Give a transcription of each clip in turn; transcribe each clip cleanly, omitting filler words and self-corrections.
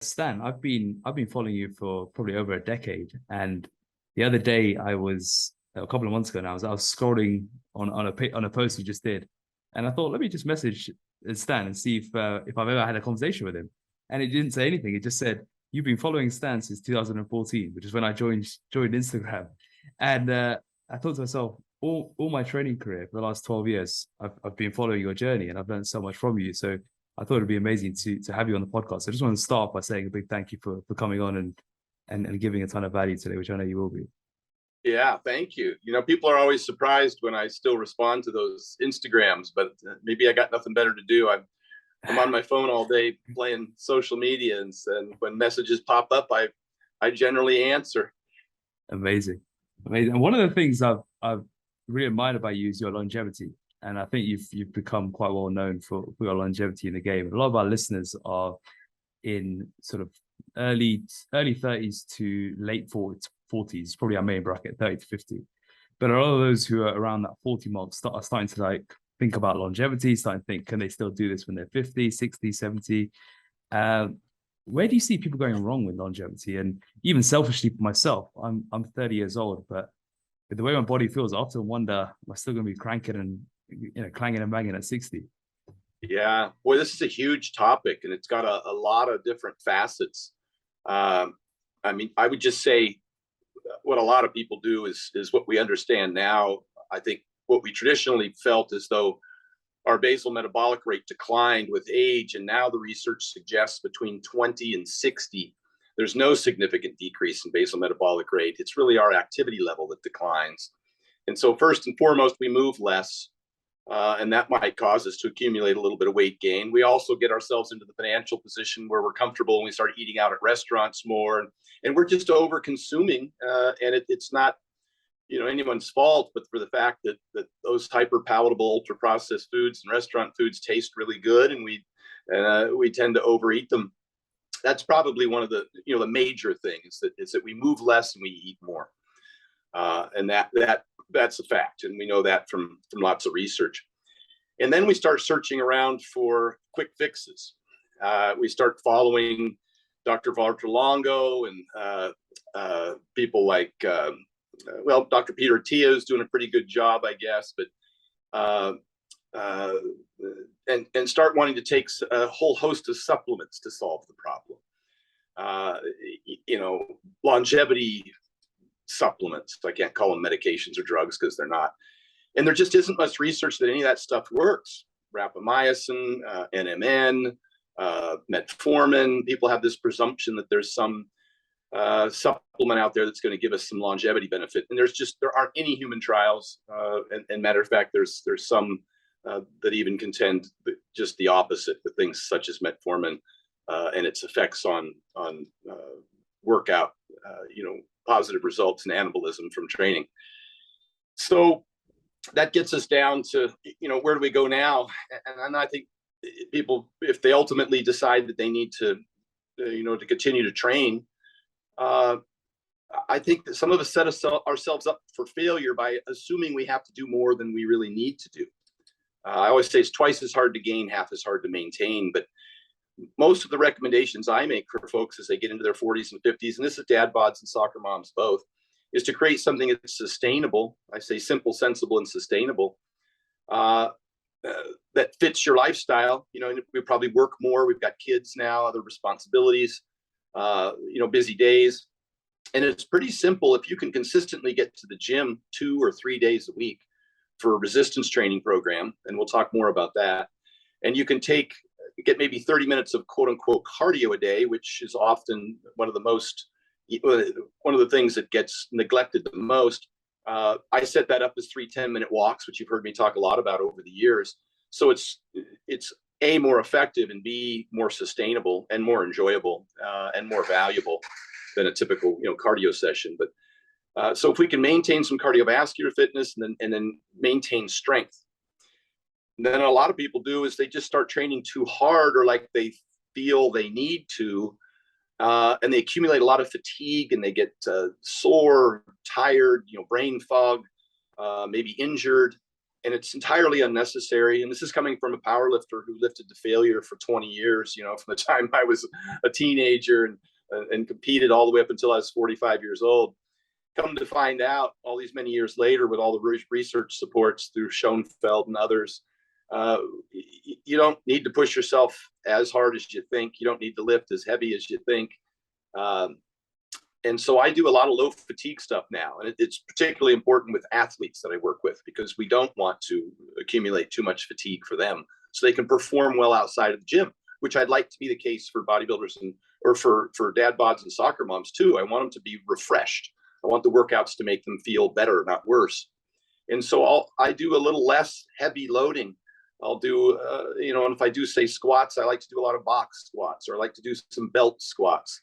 Stan, I've been following you for probably over a decade, and the other day I was a couple of months ago now. I was scrolling on a post you just did, and I thought let me just message Stan and see if I've ever had a conversation with him, and it didn't say anything. It just said you've been following Stan since 2014, which is when I joined Instagram, and I thought to myself, all my training career for the last 12 years, I've been following your journey, and I've learned so much from you. So I thought it'd be amazing to have you on the podcast. So I just want to start by saying a big thank you for coming on and giving a ton of value today, which I know you will be. Yeah, thank you. You know, people are always surprised when I still respond to those Instagrams, but maybe I got nothing better to do. I'm on my phone all day playing social media, and when messages pop up, I generally answer. Amazing. And one of the things I've really admired about you is your longevity. And I think you've become quite well known for your longevity in the game. A lot of our listeners are in sort of early 30s to late 40s, probably our main bracket, 30 to 50. But a lot of those who are around that 40 mark are starting to like think about longevity, starting to think, can they still do this when they're 50, 60, 70? Where do you see people going wrong with longevity? And even selfishly for myself, I'm 30 years old, but with the way my body feels, I often wonder, am I still going to be cranking and clanging and banging at 60? Yeah, boy, this is a huge topic, and it's got a lot of different facets. I mean, I would just say what a lot of people do is what we understand now. I think what we traditionally felt as though our basal metabolic rate declined with age, and now the research suggests between 20 and 60, there's no significant decrease in basal metabolic rate. It's really our activity level that declines. And so first and foremost, we move less. And that might cause us to accumulate a little bit of weight gain. We also get ourselves into the financial position where we're comfortable and we start eating out at restaurants more, and we're just over consuming. And it's not, anyone's fault, but for the fact that those hyper palatable, ultra processed foods and restaurant foods taste really good, and we tend to overeat them. That's probably one of the major things is that we move less and we eat more. And that's a fact, and we know that from lots of research. And then we start searching around for quick fixes. We start following Dr. Walter Longo and people like, Dr. Peter Attia is doing a pretty good job, I guess, but and start wanting to take a whole host of supplements to solve the problem. Longevity supplements. I can't call them medications or drugs because they're not. And there just isn't much research that any of that stuff works. Rapamycin, NMN, metformin. People have this presumption that there's some supplement out there that's going to give us some longevity benefit. And there aren't any human trials. And matter of fact, there's some that even contend just the opposite with things such as metformin and its effects on workout, positive results in anabolism from training. So that gets us down to, where do we go now? And I think people, if they ultimately decide that they need to, to continue to train, I think that some of us set ourselves up for failure by assuming we have to do more than we really need to do. I always say it's twice as hard to gain, half as hard to maintain, but most of the recommendations I make for folks as they get into their 40s and 50s, and this is dad bods and soccer moms both, is to create something that's sustainable. I say simple, sensible, and sustainable, that fits your lifestyle. We probably work more. We've got kids now, other responsibilities, busy days. And it's pretty simple. If you can consistently get to the gym 2 or 3 days a week for a resistance training program, and we'll talk more about that, and you can get maybe 30 minutes of quote unquote cardio a day, which is often one of the things that gets neglected the most. I set that up as 3 10-minute walks, which you've heard me talk a lot about over the years. So it's A, more effective, and B, more sustainable and more enjoyable and more valuable than a typical cardio session. But so if we can maintain some cardiovascular fitness and then maintain strength, then a lot of people do is they just start training too hard, or like they feel they need to, and they accumulate a lot of fatigue, and they get sore, tired, brain fog, maybe injured. and it's entirely unnecessary. And this is coming from a powerlifter who lifted to failure for 20 years, you know, from the time I was a teenager and competed all the way up until I was 45 years old. Come to find out all these many years later, with all the research supports through Schoenfeld and others, you don't need to push yourself as hard as you think. You don't need to lift as heavy as you think. And so I do a lot of low fatigue stuff now. And it's particularly important with athletes that I work with, because we don't want to accumulate too much fatigue for them so they can perform well outside of the gym, which I'd like to be the case for bodybuilders or for dad bods and soccer moms too. I want them to be refreshed. I want the workouts to make them feel better, not worse. And so I do a little less heavy loading. I'll do, and if I do say squats, I like to do a lot of box squats, or I like to do some belt squats.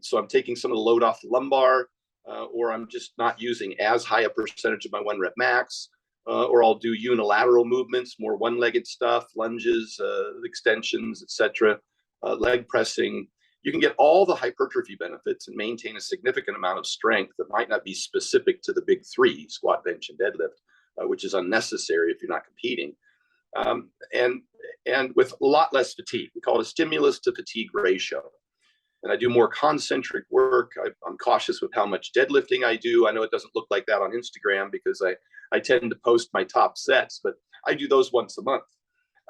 So I'm taking some of the load off the lumbar, or I'm just not using as high a percentage of my 1 rep max, or I'll do unilateral movements, more one-legged stuff, lunges, extensions, etc., leg pressing. You can get all the hypertrophy benefits and maintain a significant amount of strength that might not be specific to the big three, squat, bench, and deadlift, which is unnecessary if you're not competing. And with a lot less fatigue. We call it a stimulus to fatigue ratio. And I do more concentric work. I'm cautious with how much deadlifting I do. I know it doesn't look like that on Instagram because I tend to post my top sets, but I do those once a month.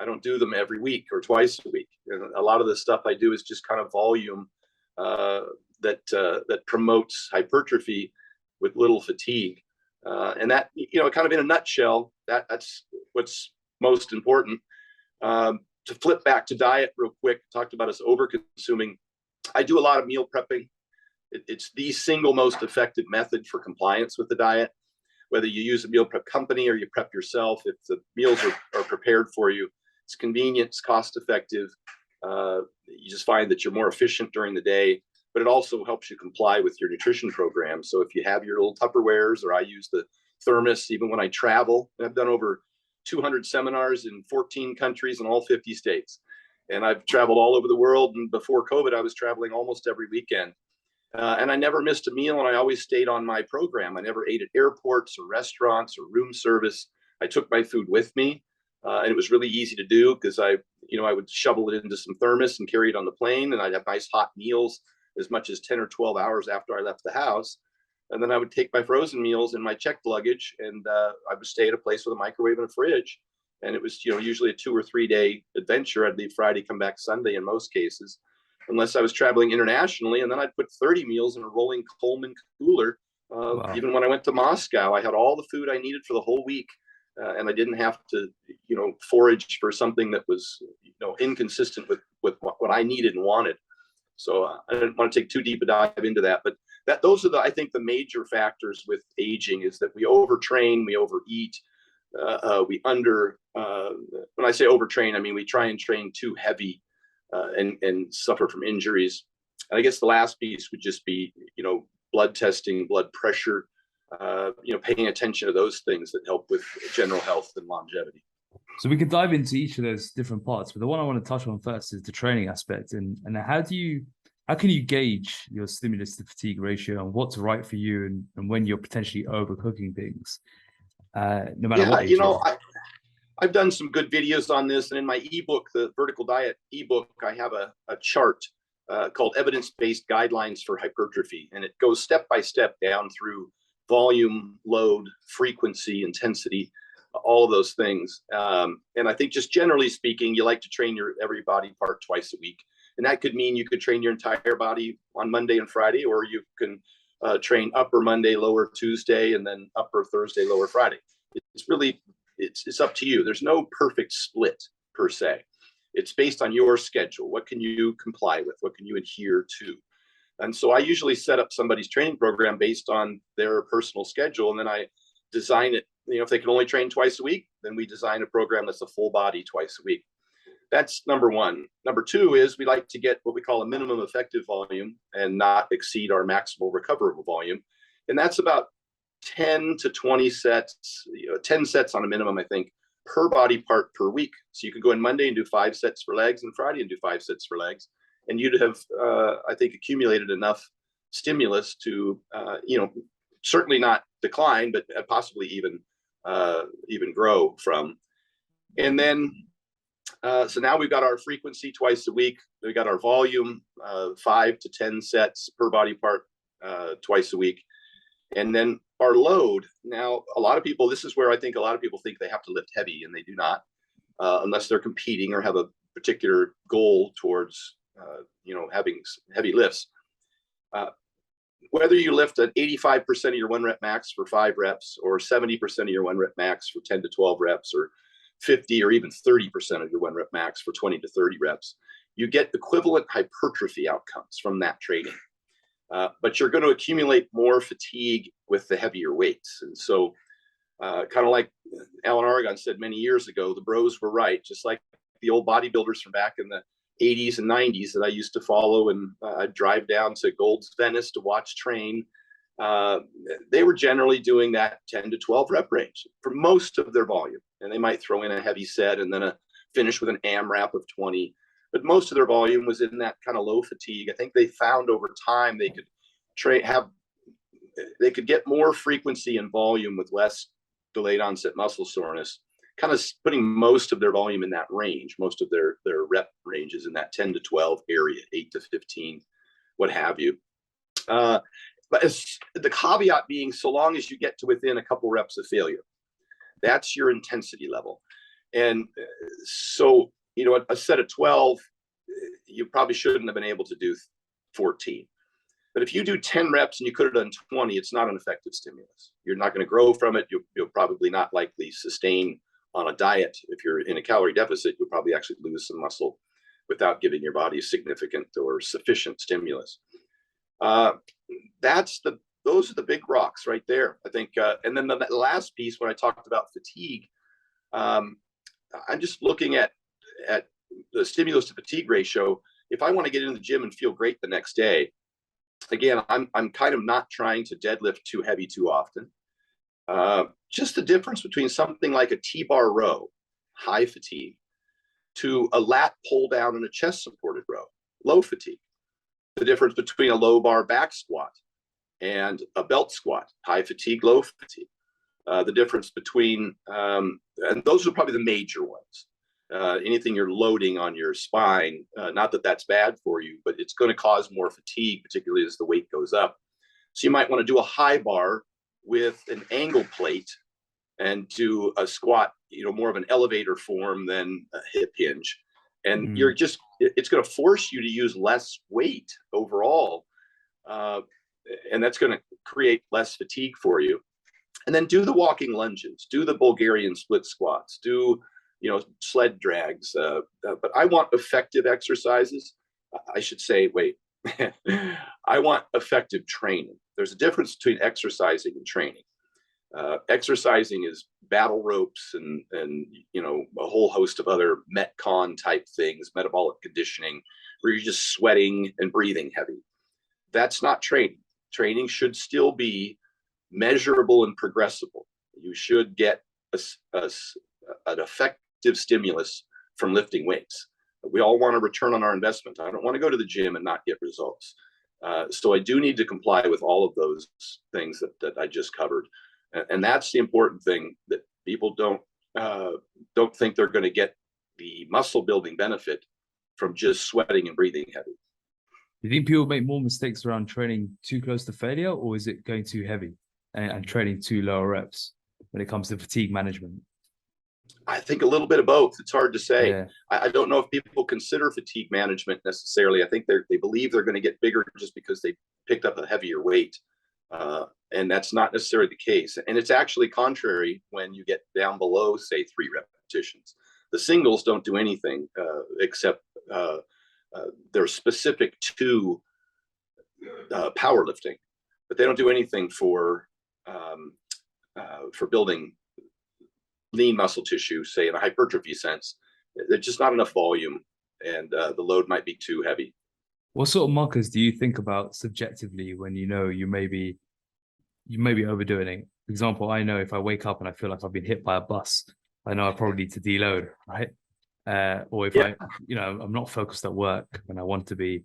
I don't do them every week or twice a week. And a lot of the stuff I do is just kind of volume that promotes hypertrophy with little fatigue. And that, kind of in a nutshell, that's what's most important. To flip back to diet real quick, talked about us over-consuming. I do a lot of meal prepping. It's the single most effective method for compliance with the diet. Whether you use a meal prep company or you prep yourself, if the meals are prepared for you, it's convenient, it's cost effective. You just find that you're more efficient during the day, but it also helps you comply with your nutrition program. So if you have your little Tupperwares, or I use the thermos, even when I travel, I've done over 200 seminars in 14 countries in all 50 states. And I've traveled all over the world. And before COVID, I was traveling almost every weekend. And I never missed a meal, and I always stayed on my program. I never ate at airports or restaurants or room service. I took my food with me, and it was really easy to do because I would shovel it into some thermos and carry it on the plane, and I'd have nice hot meals as much as 10 or 12 hours after I left the house. And then I would take my frozen meals in my checked luggage, and I would stay at a place with a microwave and a fridge. And it was, usually a 2 or 3 day adventure. I'd leave Friday, come back Sunday in most cases, unless I was traveling internationally. And then I'd put 30 meals in a rolling Coleman cooler. Wow. Even when I went to Moscow, I had all the food I needed for the whole week. And I didn't have to, forage for something that was, inconsistent with what I needed and wanted. So I didn't want to take too deep a dive into that. But those are I think the major factors with aging is that we overtrain, we overeat. When I say overtrain, I mean we try and train too heavy and suffer from injuries. And I guess the last piece would just be, blood testing, blood pressure, paying attention to those things that help with general health and longevity. So we can dive into each of those different parts, but the one I want to touch on first is the training aspect. And how can you gauge your stimulus to fatigue ratio and what's right for you and when you're potentially overcooking things? No matter what age I've done some good videos on this, and in my ebook, the Vertical Diet ebook, I have a chart called Evidence-Based Guidelines for Hypertrophy, and it goes step by step down through volume, load, frequency, intensity, all of those things. And I think just generally speaking, you like to train your every body part twice a week, and that could mean you could train your entire body on Monday and Friday, or you can train upper Monday, lower Tuesday, and then upper Thursday, lower Friday. It's up to you. There's no perfect split per se. It's based on your schedule. What can you comply with? What can you adhere to? And so I usually set up somebody's training program based on their personal schedule, and then I design it. If they can only train twice a week, then we design a program that's a full body twice a week. That's number one. Number two is we like to get what we call a minimum effective volume and not exceed our maximal recoverable volume. And that's about 10 to 20 sets, 10 sets on a minimum, I think, per body part per week. So you could go in Monday and do 5 sets for legs, and Friday and do 5 sets for legs. And you'd have, I think, accumulated enough stimulus to, certainly not decline, but possibly even even grow from. And then, so now we've got our frequency twice a week. We've got our volume, 5 to 10 sets per body part twice a week. And then our load. Now, a lot of people, this is where I think a lot of people think they have to lift heavy, and they do not, unless they're competing or have a particular goal towards, having heavy lifts. Whether you lift at 85% of your 1 rep max for 5 reps, or 70% of your 1 rep max for 10 to 12 reps, or 50 or even 30% of your 1 rep max for 20 to 30 reps, you get equivalent hypertrophy outcomes from that training. But you're going to accumulate more fatigue with the heavier weights. And so kind of like Alan Aragon said many years ago, the bros were right, just like the old bodybuilders from back in the 80s and 90s that I used to follow, and I'd drive down to Gold's Venice to watch train. They were generally doing that 10 to 12 rep range for most of their volume. And they might throw in a heavy set and then a finish with an AMRAP of 20. But most of their volume was in that kind of low fatigue. I think they found over time they could they could get more frequency and volume with less delayed onset muscle soreness, kind of putting most of their volume in that range. Most of their rep ranges in that 10 to 12 area, 8 to 15, what have you. But the caveat being, so long as you get to within a couple reps of failure, that's your intensity level. And so, a set of 12, you probably shouldn't have been able to do 14. But if you do 10 reps and you could have done 20, it's not an effective stimulus. You're not going to grow from it. You'll probably not likely sustain on a diet. If you're in a calorie deficit, you'll probably actually lose some muscle without giving your body a significant or sufficient stimulus. Those are the big rocks right there, I think. And then the last piece, when I talked about fatigue, I'm just looking at the stimulus to fatigue ratio. If I want to get into the gym and feel great the next day, again, I'm kind of not trying to deadlift too heavy too often. Just the difference between something like a T-bar row, high fatigue, to a lat pull down and a chest supported row, low fatigue. The difference between a low bar back squat and a belt squat, high fatigue, low fatigue. The difference between, and those are probably the major ones. Anything you're loading on your spine, not that that's bad for you, but it's going to cause more fatigue, particularly as the weight goes up. So you might want to do a high bar with an angle plate and do a squat, more of an elevator form than a hip hinge. And it's going to force you to use less weight overall. And that's going to create less fatigue for you. And then do the walking lunges, do the Bulgarian split squats, do, sled drags. But I want effective exercises. I should say, I want effective training. There's a difference between exercising and training. Exercising is battle ropes and a whole host of other Metcon type things, metabolic conditioning, where you're just sweating and breathing heavy. That's not training. Training should still be measurable and progressible. You should get an effective stimulus from lifting weights. We all want a return on our investment. I don't want to go to the gym and not get results. So I do need to comply with all of those things that I just covered. And that's the important thing, that people don't think they're going to get the muscle building benefit from just sweating and breathing heavy. Do you think people make more mistakes around training too close to failure, or is it going too heavy and training too low reps when it comes to fatigue management? I think a little bit of both. It's hard to say. Yeah. I don't know if people consider fatigue management necessarily. I think they believe they're going to get bigger just because they picked up a heavier weight. And that's not necessarily the case. And it's actually contrary when you get down below, say, 3 repetitions. The singles don't do anything except they're specific to powerlifting, but they don't do anything for building lean muscle tissue, say in a hypertrophy sense. There's just not enough volume, and the load might be too heavy. What sort of markers do you think about subjectively when you may be overdoing it? For example, I know if I wake up and I feel like I've been hit by a bus, I know I probably need to deload, right? Or if I'm not focused at work and I want to be.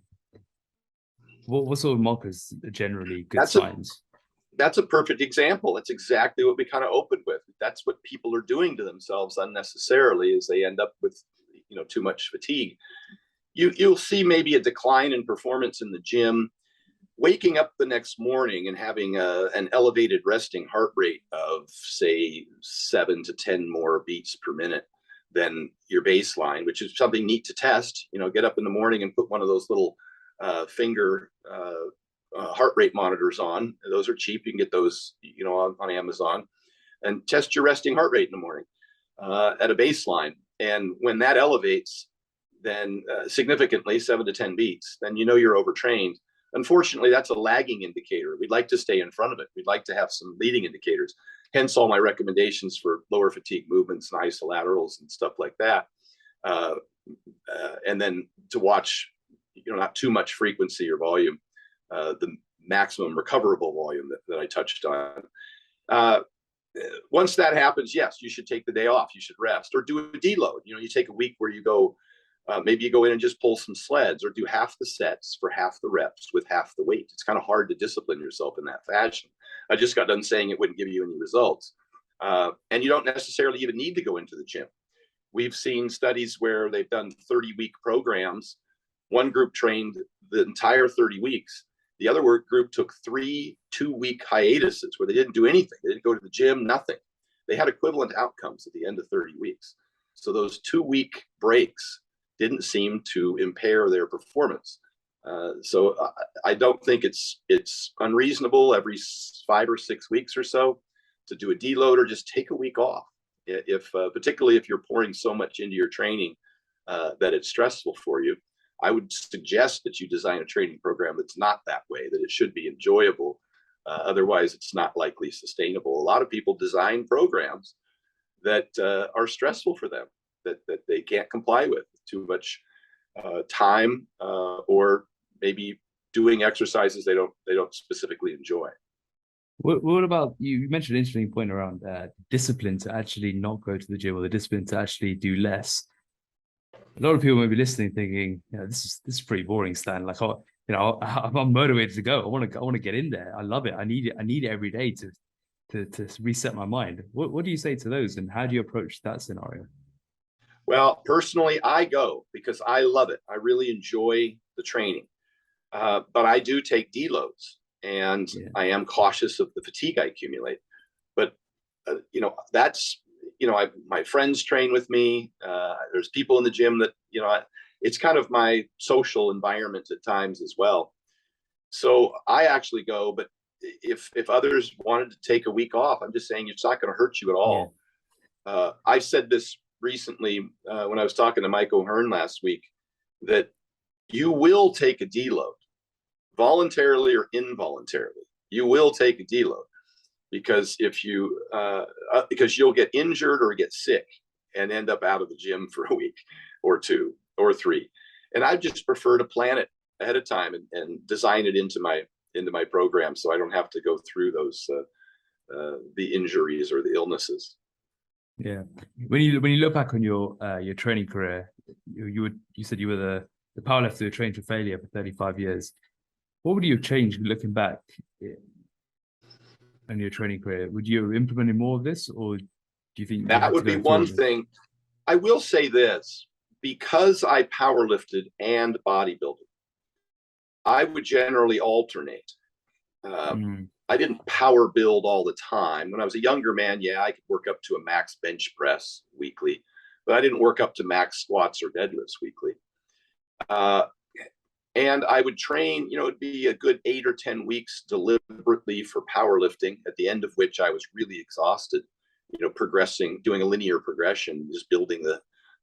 What sort of markers are generally good signs? that's a perfect example. That's exactly what we kind of opened with. That's what people are doing to themselves unnecessarily, is they end up with, too much fatigue. You'll see maybe a decline in performance in the gym, waking up the next morning and having an elevated resting heart rate of, say, 7 to 10 more beats per minute than your baseline, which is something neat to test. Get up in the morning and put one of those little finger heart rate monitors on. Those are cheap. You can get those, on Amazon, and test your resting heart rate in the morning at a baseline. And when that elevates, then significantly 7 to 10 beats, then you're overtrained. Unfortunately, that's a lagging indicator. We'd like to stay in front of it. We'd like to have some leading indicators. Hence all my recommendations for lower fatigue movements and isolaterals and stuff like that. And then to watch, not too much frequency or volume, the maximum recoverable volume that I touched on. Once that happens, yes, you should take the day off. You should rest or do a deload. You take a week where you go, maybe you go in and just pull some sleds, or do half the sets for half the reps with half the weight. It's kind of hard to discipline yourself in that fashion. I just got done saying it wouldn't give you any results. And you don't necessarily even need to go into the gym. We've seen studies where they've done 30-week programs. One group trained the entire 30 weeks. The other group took 3 2-week hiatuses where they didn't do anything. They didn't go to the gym, nothing. They had equivalent outcomes at the end of 30 weeks. So those 2-week breaks didn't seem to impair their performance. So I don't think it's unreasonable every 5 or 6 weeks or so to do a deload or just take a week off. Particularly if you're pouring so much into your training that it's stressful for you, I would suggest that you design a training program that's not that way, that it should be enjoyable. Otherwise, it's not likely sustainable. A lot of people design programs that are stressful for them, that they can't comply with. Too much time, or maybe doing exercises they don't specifically enjoy. What about you mentioned an interesting point around discipline to actually not go to the gym, or the discipline to actually do less. A lot of people may be listening thinking, this is pretty boring, Stan. Like, I'm motivated to go. I want to get in there. I love it. I need it every day to reset my mind. What do you say to those, and how do you approach that scenario? Well, personally, I go because I love it. I really enjoy the training, but I do take deloads, and I am cautious of the fatigue I accumulate. But that's my friends train with me. There's people in the gym that it's kind of my social environment at times as well. So I actually go, but if others wanted to take a week off, I'm just saying it's not going to hurt you at all. Yeah. I said this recently when I was talking to Mike O'Hearn last week, that you will take a deload, voluntarily or involuntarily. You will take a deload because because you'll get injured or get sick and end up out of the gym for a week or 2 or 3. And I just prefer to plan it ahead of time and design it into my program, so I don't have to go through those the injuries or the illnesses. Yeah. When you look back on your training career, you said you were the powerlifter who trained for failure for 35 years. What would you have changed looking back in your training career? Would you have implemented more of this, or do you think that would be one thing? I will say this, because I powerlifted and bodybuilded, I would generally alternate. I didn't power build all the time. When I was a younger man, I could work up to a max bench press weekly, but I didn't work up to max squats or deadlifts weekly. And I would train, it'd be a good 8 or 10 weeks deliberately for powerlifting, at the end of which I was really exhausted, progressing, doing a linear progression, just building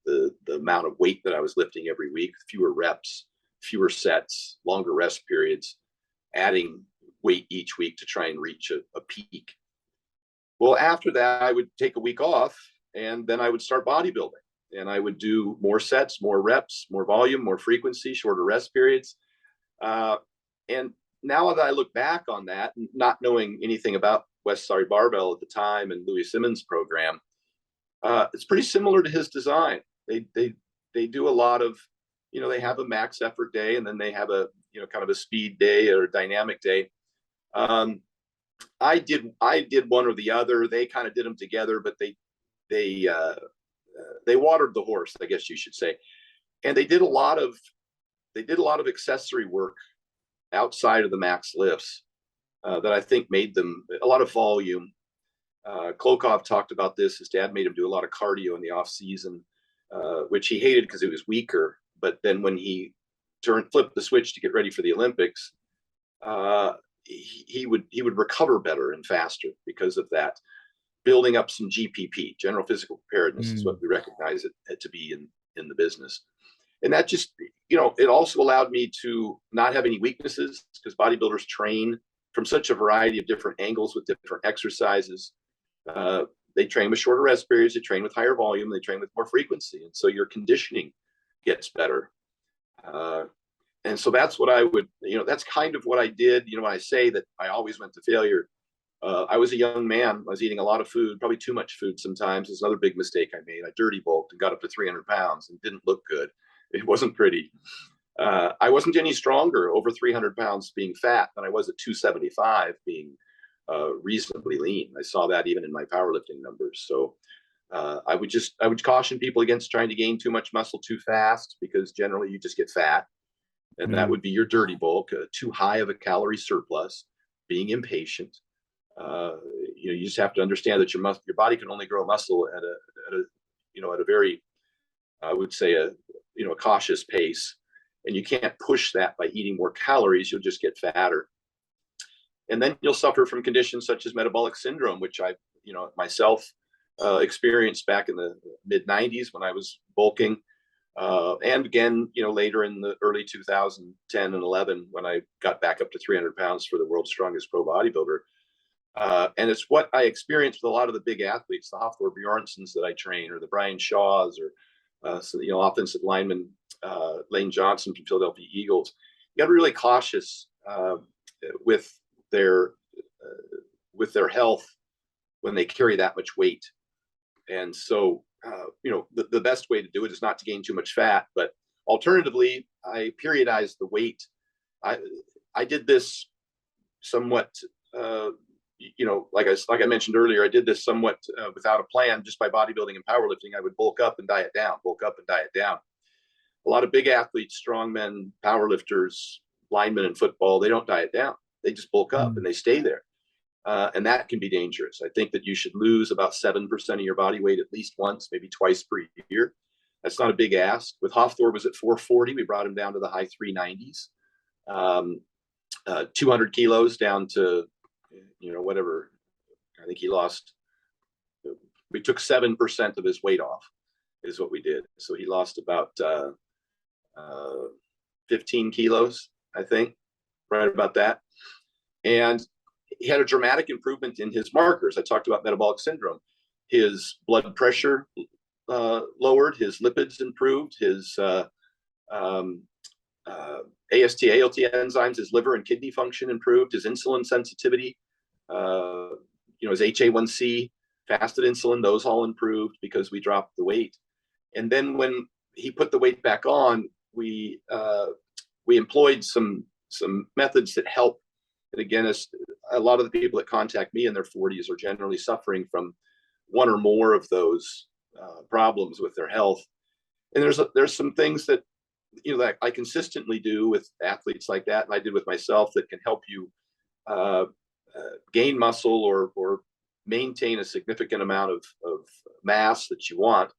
the amount of weight that I was lifting every week, fewer reps, fewer sets, longer rest periods, adding weight each week to try and reach a peak. Well, after that, I would take a week off, and then I would start bodybuilding. And I would do more sets, more reps, more volume, more frequency, shorter rest periods. And now that I look back on that, not knowing anything about West Side Barbell at the time and Louis Simmons' program, it's pretty similar to his design. They do a lot of, they have a max effort day, and then they have a, kind of a speed day or a dynamic day. I did one or the other. They kind of did them together, but they watered the horse, I guess you should say. And they did a lot of accessory work outside of the max lifts that I think made them a lot of volume. Klokov talked about this. His dad made him do a lot of cardio in the off season, which he hated because it was weaker. But then when he flipped the switch to get ready for the Olympics, he would recover better and faster because of that. Building up some GPP, general physical preparedness, is what we recognize it to be in the business. And that just, it also allowed me to not have any weaknesses, because bodybuilders train from such a variety of different angles with different exercises. They train with shorter rest periods, they train with higher volume, they train with more frequency. And so your conditioning gets better. And so that's what I would, that's kind of what I did. When I say that I always went to failure, I was a young man. I was eating a lot of food, probably too much food sometimes. It's another big mistake I made. I dirty bulked and got up to 300 pounds and didn't look good. It wasn't pretty. I wasn't any stronger over 300 pounds being fat than I was at 275 being reasonably lean. I saw that even in my powerlifting numbers. So I would caution people against trying to gain too much muscle too fast, because generally you just get fat. And that would be your dirty bulk, too high of a calorie surplus, being impatient. You just have to understand that your body can only grow muscle at a very, I would say, a cautious pace, and you can't push that by eating more calories. You'll just get fatter, and then you'll suffer from conditions such as metabolic syndrome, which I, myself experienced back in the mid 90s when I was bulking, and again, later in the early 2010 and 11 when I got back up to 300 pounds for the world's strongest pro bodybuilder. And it's what I experienced with a lot of the big athletes, the Hafthor Bjornssons that I train, or the Brian Shaws, or offensive lineman Lane Johnson from Philadelphia Eagles. You got to be really cautious with their health when they carry that much weight. And so, the best way to do it is not to gain too much fat, but alternatively, I periodized the weight. I did this somewhat, like I mentioned earlier, I did this somewhat without a plan, just by bodybuilding and powerlifting. I would bulk up and diet down, bulk up and diet down. A lot of big athletes, strongmen, powerlifters, linemen in football, they don't diet down. They just bulk up and they stay there. And that can be dangerous. I think that you should lose about 7% of your body weight at least once, maybe twice per year. That's not a big ask. With Hafthor was at 440. We brought him down to the high 390s. 200 kilos down to, whatever. I think he lost. We took 7% of his weight off, is what we did. So he lost about 15 kilos, I think, right about that. And he had a dramatic improvement in his markers. I talked about metabolic syndrome. His blood pressure lowered, his lipids improved, his AST, ALT enzymes, his liver and kidney function improved, his insulin sensitivity, his HA1C, fasted insulin, those all improved because we dropped the weight. And then when he put the weight back on, we employed some methods that help. And again, a lot of the people that contact me in their 40s are generally suffering from one or more of those problems with their health. And there's some things that that I consistently do with athletes like that, and I did with myself, that can help you gain muscle or maintain a significant amount of mass that you want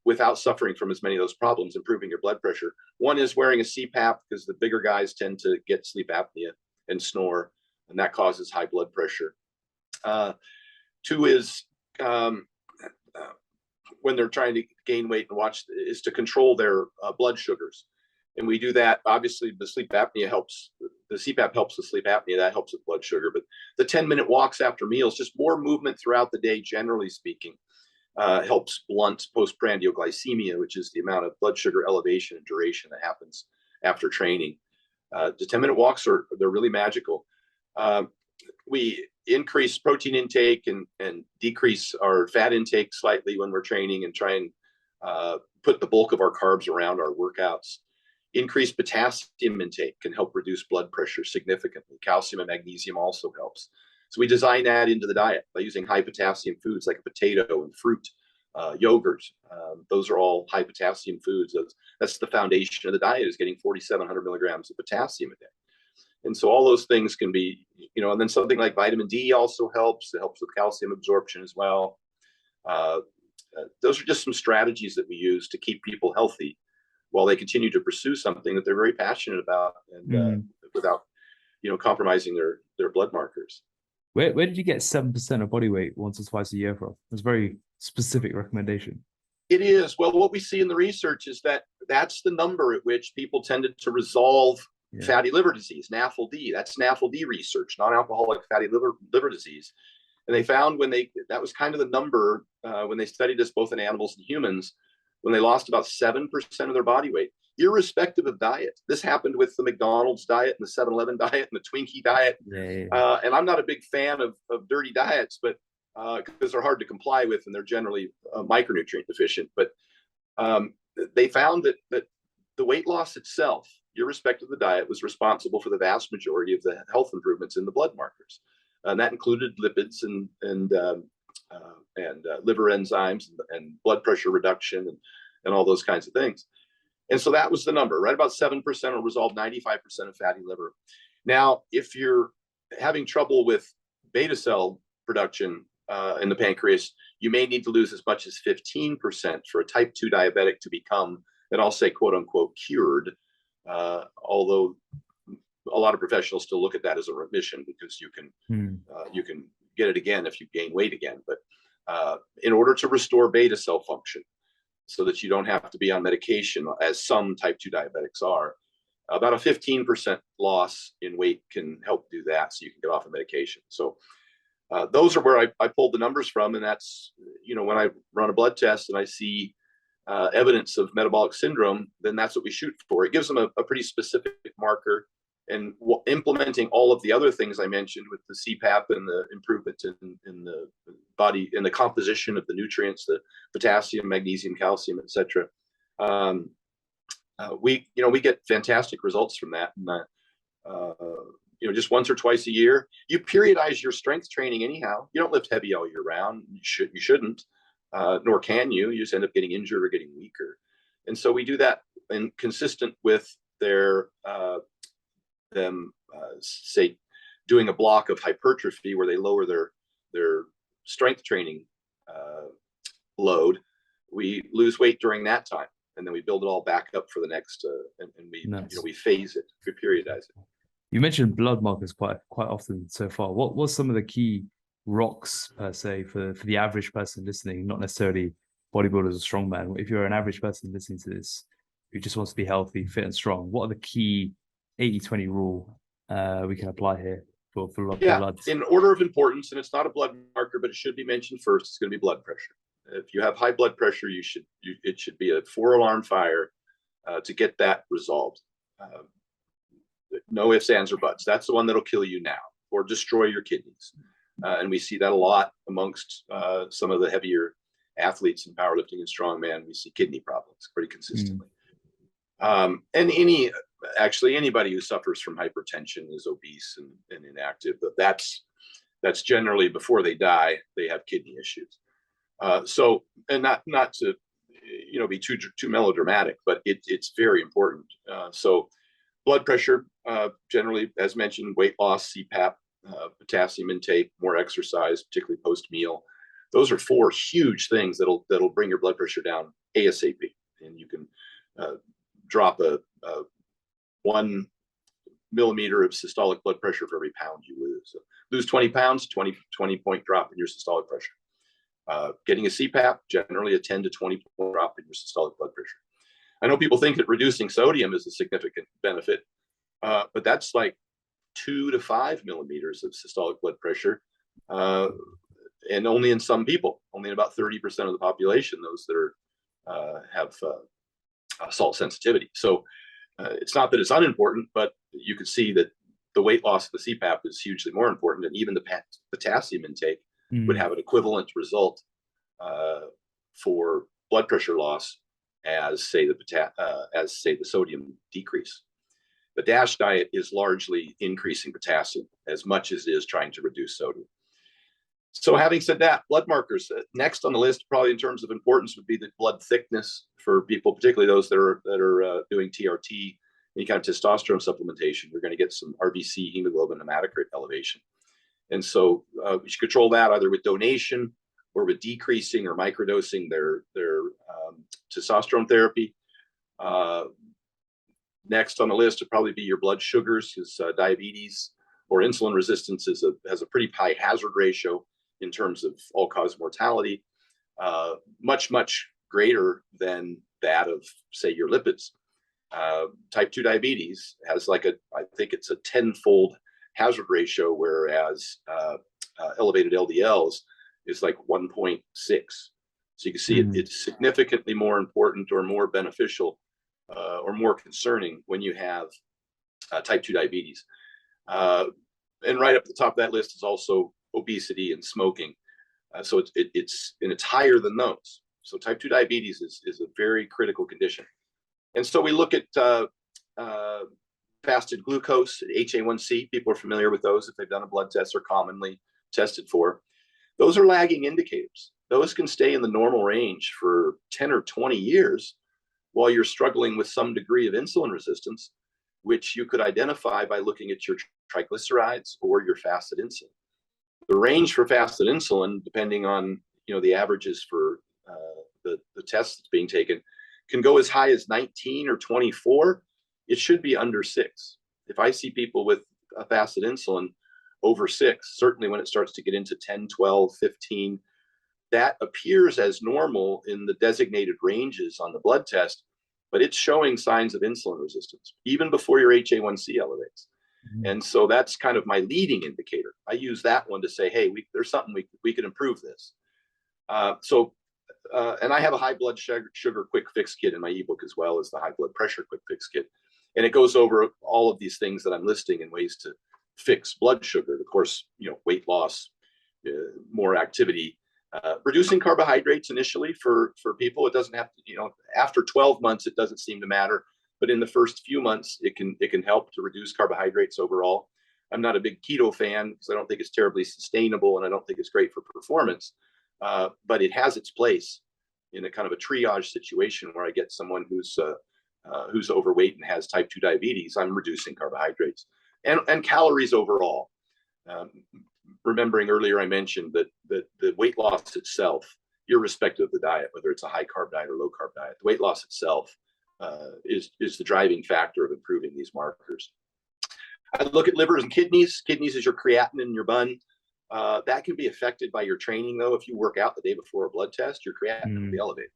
without suffering from as many of those problems, improving your blood pressure. One is wearing a CPAP, because the bigger guys tend to get sleep apnea and snore, and that causes high blood pressure. Two is when they're trying to gain weight and is to control their blood sugars. And we do that. Obviously, the sleep apnea helps. The CPAP helps with sleep apnea. That helps with blood sugar. But the 10-minute walks after meals, just more movement throughout the day, generally speaking, helps blunt postprandial glycemia, which is the amount of blood sugar elevation and duration that happens after training. The 10-minute walks they're really magical. We increase protein intake and decrease our fat intake slightly when we're training, and try and put the bulk of our carbs around our workouts. Increased potassium intake can help reduce blood pressure significantly. Calcium and magnesium also helps. So we design that into the diet by using high potassium foods like a potato and fruit, yogurt. Those are all high potassium foods. That's the foundation of the diet, is getting 4,700 milligrams of potassium a day. And so all those things can be, and then something like vitamin D also helps. It helps with calcium absorption as well. Those are just some strategies that we use to keep people healthy while they continue to pursue something that they're very passionate about, and without, compromising their blood markers. Where did you get 7% of body weight once or twice a year from? It's a very specific recommendation. It is. Well, what we see in the research is that that's the number at which people tended to resolve fatty liver disease, NAFLD. That's NAFLD research, non-alcoholic fatty liver disease. And they found that was kind of the number when they studied this both in animals and humans, when they lost about 7% of their body weight, irrespective of diet. This happened with the McDonald's diet and the 7-Eleven diet and the Twinkie diet. And I'm not a big fan of dirty diets, but because they're hard to comply with and they're generally micronutrient deficient. But they found that the weight loss itself, irrespective of the diet, was responsible for the vast majority of the health improvements in the blood markers. And that included lipids and liver enzymes and blood pressure reduction and all those kinds of things. And so that was the number, right? About 7% will resolve 95% of fatty liver. Now, if you're having trouble with beta cell production in the pancreas, you may need to lose as much as 15% for a type 2 diabetic to become, and I'll say, quote unquote, cured. Although a lot of professionals still look at that as a remission, because you can get it again if you gain weight again. But in order to restore beta cell function, so that you don't have to be on medication, as some type 2 diabetics are, about a 15% loss in weight can help do that, so you can get off of medication. So those are where I pulled the numbers from. And that's, when I run a blood test and I see evidence of metabolic syndrome, then that's what we shoot for. It gives them a pretty specific marker. And implementing all of the other things I mentioned with the CPAP and the improvement in the body, in the composition of the nutrients, the potassium, magnesium, calcium, etc. We get fantastic results from that. And just once or twice a year, you periodize your strength training anyhow. You don't lift heavy all year round. You shouldn't, nor can you. You just end up getting injured or getting weaker. And so we do that, and consistent with them say doing a block of hypertrophy where they lower their strength training load, we lose weight during that time, and then we build it all back up for the next and we Nice. We phase it, we periodize it. You mentioned blood markers quite often so far. What's some of the key rocks per se for the average person listening, not necessarily bodybuilders or strongman? If you're an average person listening to this who just wants to be healthy, fit and strong, what are the key 80-20 rule we can apply here for blood? In order of importance, and it's not a blood marker, but it should be mentioned first, it's going to be blood pressure. If you have high blood pressure, it should be a 4-alarm fire to get that resolved. No ifs, ands, or buts. That's the one that'll kill you now or destroy your kidneys. And we see that a lot amongst some of the heavier athletes in powerlifting and strongman. We see kidney problems pretty consistently. And anybody who suffers from hypertension is obese and inactive, but that's generally before they die, they have kidney issues. So, and not to, be too melodramatic, but it's very important. So blood pressure, generally, as mentioned, weight loss, CPAP, potassium intake, more exercise, particularly post-meal. Those are 4 huge things that'll bring your blood pressure down ASAP. And you can drop a 1 millimeter of systolic blood pressure for every pound you lose. So lose 20 pounds, 20 point drop in your systolic pressure. Getting a CPAP, generally a 10 to 20 point drop in your systolic blood pressure. I know people think that reducing sodium is a significant benefit, but that's like 2 to 5 millimeters of systolic blood pressure, and only in some people, only in about 30% of the population, those that have salt sensitivity. So it's not that it's unimportant, but you can see that the weight loss of the CPAP is hugely more important, and even the potassium intake would have an equivalent result for blood pressure loss as say the sodium decrease. The DASH diet is largely increasing potassium as much as it is trying to reduce sodium. So having said that, blood markers, next on the list, probably in terms of importance, would be the blood thickness for people, particularly those that are doing TRT, any kind of testosterone supplementation. You're going to get some RBC, hemoglobin, hematocrit elevation. And so we should control that either with donation or with decreasing or microdosing their testosterone therapy. Next on the list would probably be your blood sugars, because diabetes or insulin resistance has a pretty high hazard ratio in terms of all-cause mortality, much greater than that of, say, your lipids. Type 2 diabetes has I think it's a 10-fold hazard ratio, whereas elevated LDLs is like 1.6. So you can see it's significantly more important or more beneficial or more concerning when you have type 2 diabetes. And right up the top of that list is also obesity and smoking. So it's higher than those. So type 2 diabetes is a very critical condition. And so we look at fasted glucose, HA1C. People are familiar with those if they've done a blood test or commonly tested for. Those are lagging indicators. Those can stay in the normal range for 10 or 20 years while you're struggling with some degree of insulin resistance, which you could identify by looking at your triglycerides or your fasted insulin. The range for fasted insulin, depending on the averages for the test that's being taken, can go as high as 19 or 24. It should be under 6. If I see people with a fasted insulin over 6, certainly when it starts to get into 10, 12, 15, that appears as normal in the designated ranges on the blood test, but it's showing signs of insulin resistance even before your HA1C elevates. And so that's kind of my leading indicator. I use that one to say, hey, there's something we can improve this. And I have a high blood sugar quick fix kit in my ebook, as well as the high blood pressure quick fix kit. And it goes over all of these things that I'm listing in ways to fix blood sugar. Of course, weight loss, more activity, reducing carbohydrates initially for people. It doesn't have to, after 12 months, it doesn't seem to matter. But in the first few months, it can help to reduce carbohydrates overall. I'm not a big keto fan because I don't think it's terribly sustainable and I don't think it's great for performance. But it has its place in a kind of a triage situation where I get someone who's overweight and has type 2 diabetes. I'm reducing carbohydrates and calories overall. Remembering earlier I mentioned that the weight loss itself, irrespective of the diet, whether it's a high carb diet or low carb diet, the weight loss itself is the driving factor of improving these markers. I look at livers and kidneys. Kidneys is your creatinine in your bun. That can be affected by your training, though. If you work out the day before a blood test, your creatinine will be elevated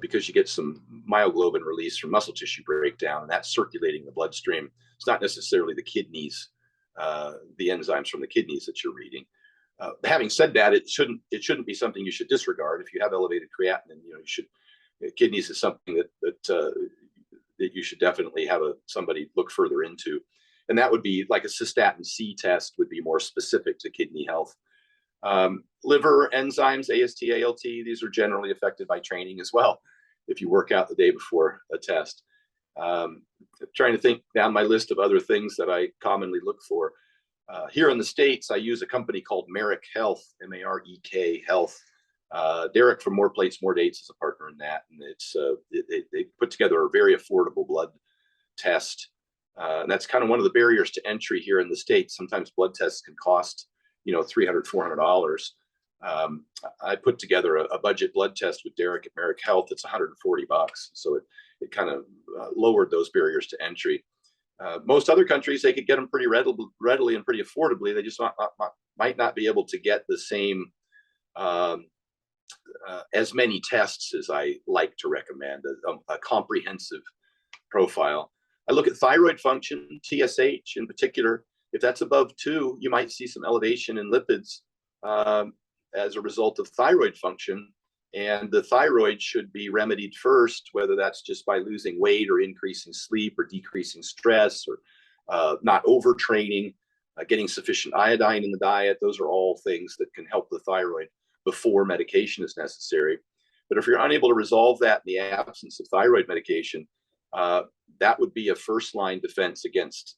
because you get some myoglobin release from muscle tissue breakdown, and that's circulating the bloodstream. It's not necessarily the kidneys, the enzymes from the kidneys that you're reading. Having said that, it shouldn't be something you should disregard. If you have elevated creatinine, kidneys is something that you should definitely have somebody look further into. And that would be like a cystatin C test would be more specific to kidney health. Liver enzymes, AST, ALT, these are generally affected by training as well if you work out the day before a test. Trying to think down my list of other things that I commonly look for. Here in the States, I use a company called Marek Health, M-A-R-E-K Health. Derek from More Plates, More Dates is a partner in that. And they put together a very affordable blood test. And that's kind of one of the barriers to entry here in the States. Sometimes blood tests can cost, $300, $400. I put together a budget blood test with Derek at Marek Health. It's $140. So it kind of lowered those barriers to entry. Most other countries, they could get them pretty readily and pretty affordably. They just might not be able to get the same as many tests as I like to recommend, a comprehensive profile. I look at thyroid function, TSH in particular. If that's above 2, you might see some elevation in lipids as a result of thyroid function. And the thyroid should be remedied first, whether that's just by losing weight or increasing sleep or decreasing stress or not overtraining, getting sufficient iodine in the diet. Those are all things that can help the thyroid before medication is necessary. But if you're unable to resolve that in the absence of thyroid medication, that would be a first-line defense against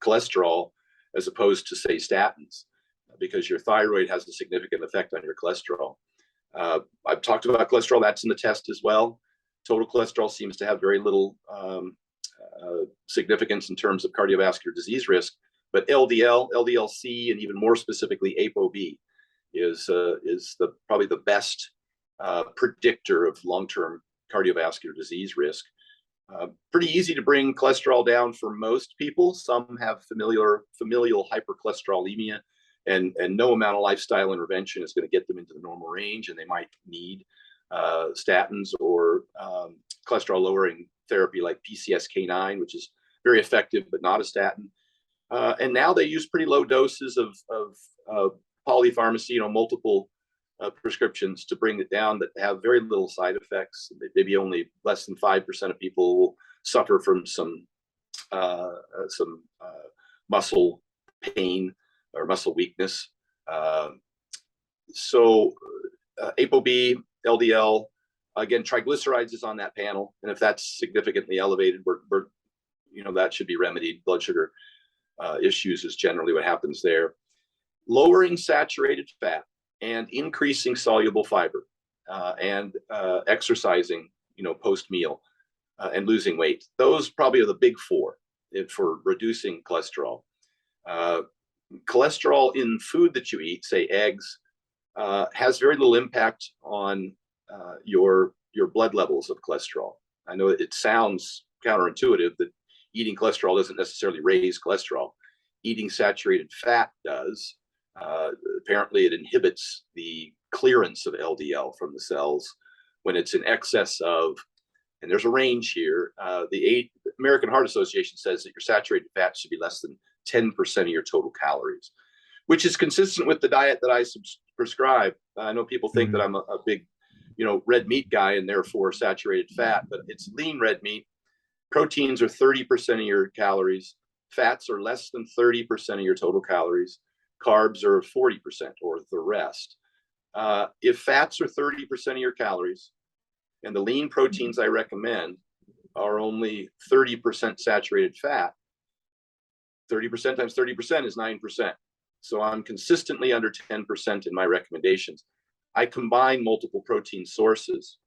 cholesterol, as opposed to, say, statins, because your thyroid has a significant effect on your cholesterol. I've talked about cholesterol. That's in the test as well. Total cholesterol seems to have very little significance in terms of cardiovascular disease risk, but LDL, LDL-C, and even more specifically ApoB is probably the best predictor of long-term cardiovascular disease risk. Pretty easy to bring cholesterol down for most people. Some have familial hypercholesterolemia, and no amount of lifestyle intervention is going to get them into the normal range, and they might need statins or cholesterol lowering therapy like PCSK9, which is very effective but not a statin. And now they use pretty low doses of polypharmacy, multiple prescriptions to bring it down that have very little side effects. Maybe only less than 5% of people will suffer from some muscle pain or muscle weakness. So ApoB, LDL, again, triglycerides is on that panel, and if that's significantly elevated, we're that should be remedied. Blood sugar issues is generally what happens there. Lowering saturated fat and increasing soluble fiber, and exercising, post meal, and losing weight. Those probably are the big four for reducing cholesterol. Cholesterol in food that you eat, say eggs, has very little impact on your blood levels of cholesterol. I know it sounds counterintuitive that eating cholesterol doesn't necessarily raise cholesterol. Eating saturated fat does. Apparently, it inhibits the clearance of LDL from the cells when it's in excess of, and there's a range here. The American Heart Association says that your saturated fat should be less than 10% of your total calories, which is consistent with the diet that I prescribe. I know people think that I'm a big, red meat guy and therefore saturated fat, but it's lean red meat. Proteins are 30% of your calories. Fats are less than 30% of your total calories. Carbs are 40% or the rest. If fats are 30% of your calories and the lean proteins I recommend are only 30% saturated fat, 30% times 30% is 9%. So I'm consistently under 10% in my recommendations. I combine multiple protein sources,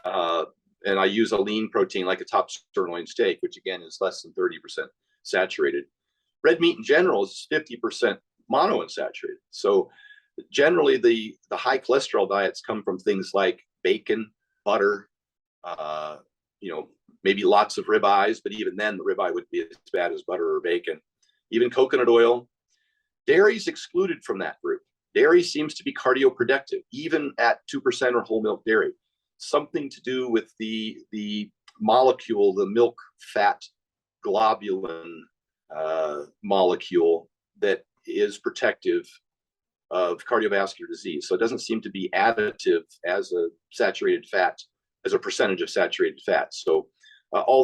and I use a lean protein like a top sirloin steak, which again is less than 30% saturated. Red meat in general is 50% monounsaturated. So generally the high cholesterol diets come from things like bacon, butter, maybe lots of ribeyes, but even then the ribeye would be as bad as butter or bacon. Even coconut oil. Dairy's excluded from that group. Dairy seems to be cardioprotective, even at 2% or whole milk dairy. Something to do with the molecule, the milk fat globulin molecule that is protective of cardiovascular disease. So it doesn't seem to be additive as a saturated fat, as a percentage of saturated fat. So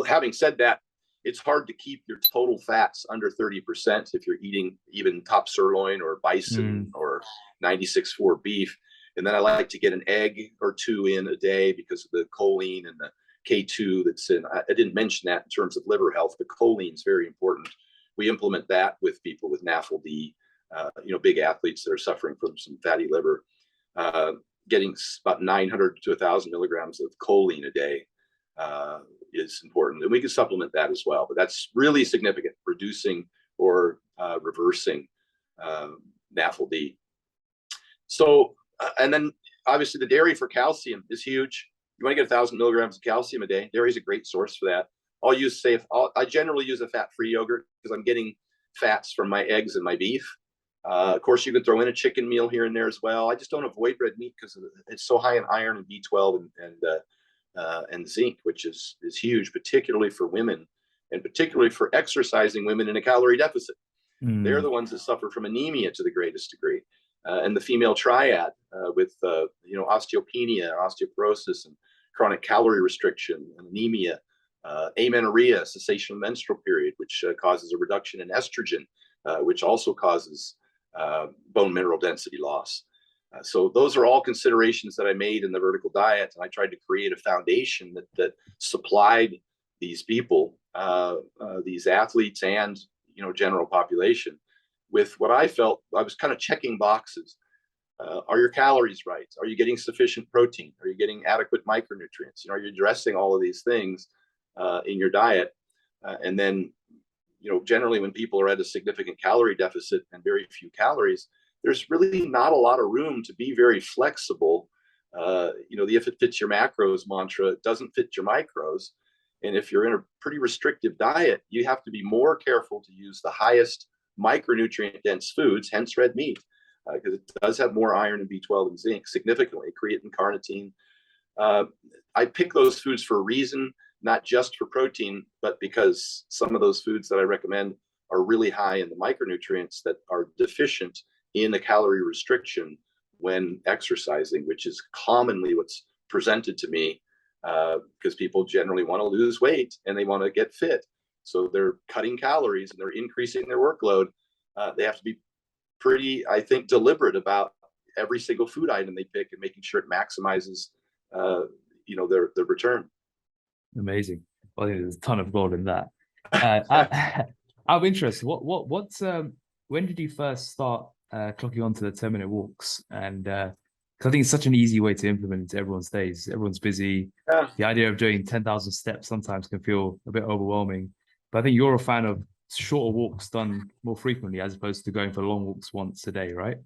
having said that, it's hard to keep your total fats under 30% if you're eating even top sirloin or bison or 96.4 beef. And then I like to get an egg or two in a day because of the choline and the K2 that's in. I didn't mention that in terms of liver health, but choline is very important. We implement that with people with NAFLD, big athletes that are suffering from some fatty liver, getting about 900 to 1,000 milligrams of choline a day is important. And we can supplement that as well, but that's really significant, reducing or reversing NAFLD. So, and then obviously the dairy for calcium is huge. You want to get 1,000 milligrams of calcium a day. Dairy is a great source for that. I generally use a fat-free yogurt because I'm getting fats from my eggs and my beef. Of course, you can throw in a chicken meal here and there as well. I just don't avoid red meat because it's so high in iron and B12 and zinc, which is huge, particularly for women and particularly for exercising women in a calorie deficit. They're the ones that suffer from anemia to the greatest degree. And the female triad with osteopenia, osteoporosis, and chronic calorie restriction, anemia, amenorrhea, cessation of menstrual period, which causes a reduction in estrogen, which also causes bone mineral density loss. So those are all considerations that I made in the vertical diet, and I tried to create a foundation that supplied these people, these athletes, and general population, with what I felt I was kind of checking boxes. Are your calories right? Are you getting sufficient protein? Are you getting adequate micronutrients? Are you addressing all of these things in your diet? And then, generally when people are at a significant calorie deficit and very few calories, there's really not a lot of room to be very flexible. The if it fits your macros mantra, it doesn't fit your micros. And if you're in a pretty restrictive diet, you have to be more careful to use the highest micronutrient dense foods, hence red meat, because it does have more iron and B12 and zinc significantly, creatine, carnitine. I pick those foods for a reason, not just for protein, but because some of those foods that I recommend are really high in the micronutrients that are deficient in the calorie restriction when exercising, which is commonly what's presented to me, because people generally want to lose weight and they want to get fit. So they're cutting calories and they're increasing their workload. They have to be pretty, I think, deliberate about every single food item they pick and making sure it maximizes, their return. Amazing. Well, I think there's a ton of gold in that. I'm interested. What's when did you first start clocking onto the 10-minute walks? And because I think it's such an easy way to implement into everyone's days. Everyone's busy. Yeah. The idea of doing 10,000 steps sometimes can feel a bit overwhelming. But I think you're a fan of shorter walks done more frequently as opposed to going for long walks once a day, right?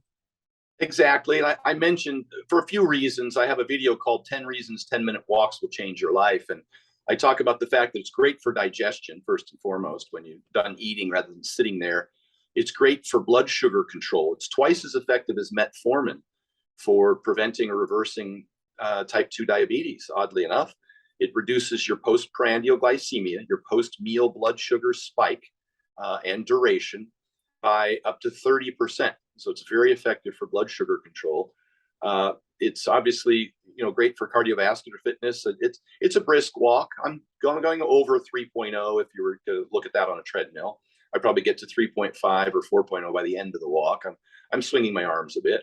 Exactly. And I mentioned, for a few reasons, I have a video called 10 Reasons 10-Minute Walks Will Change Your Life. And I talk about the fact that it's great for digestion, first and foremost, when you're done eating rather than sitting there. It's great for blood sugar control. It's twice as effective as metformin for preventing or reversing type 2 diabetes, oddly enough. It reduces your postprandial glycemia, your post-meal blood sugar spike and duration by up to 30%. So it's very effective for blood sugar control. It's obviously, great for cardiovascular fitness. It's a brisk walk. I'm going over 3.0 if you were to look at that on a treadmill. I probably get to 3.5 or 4.0 by the end of the walk. I'm swinging my arms a bit.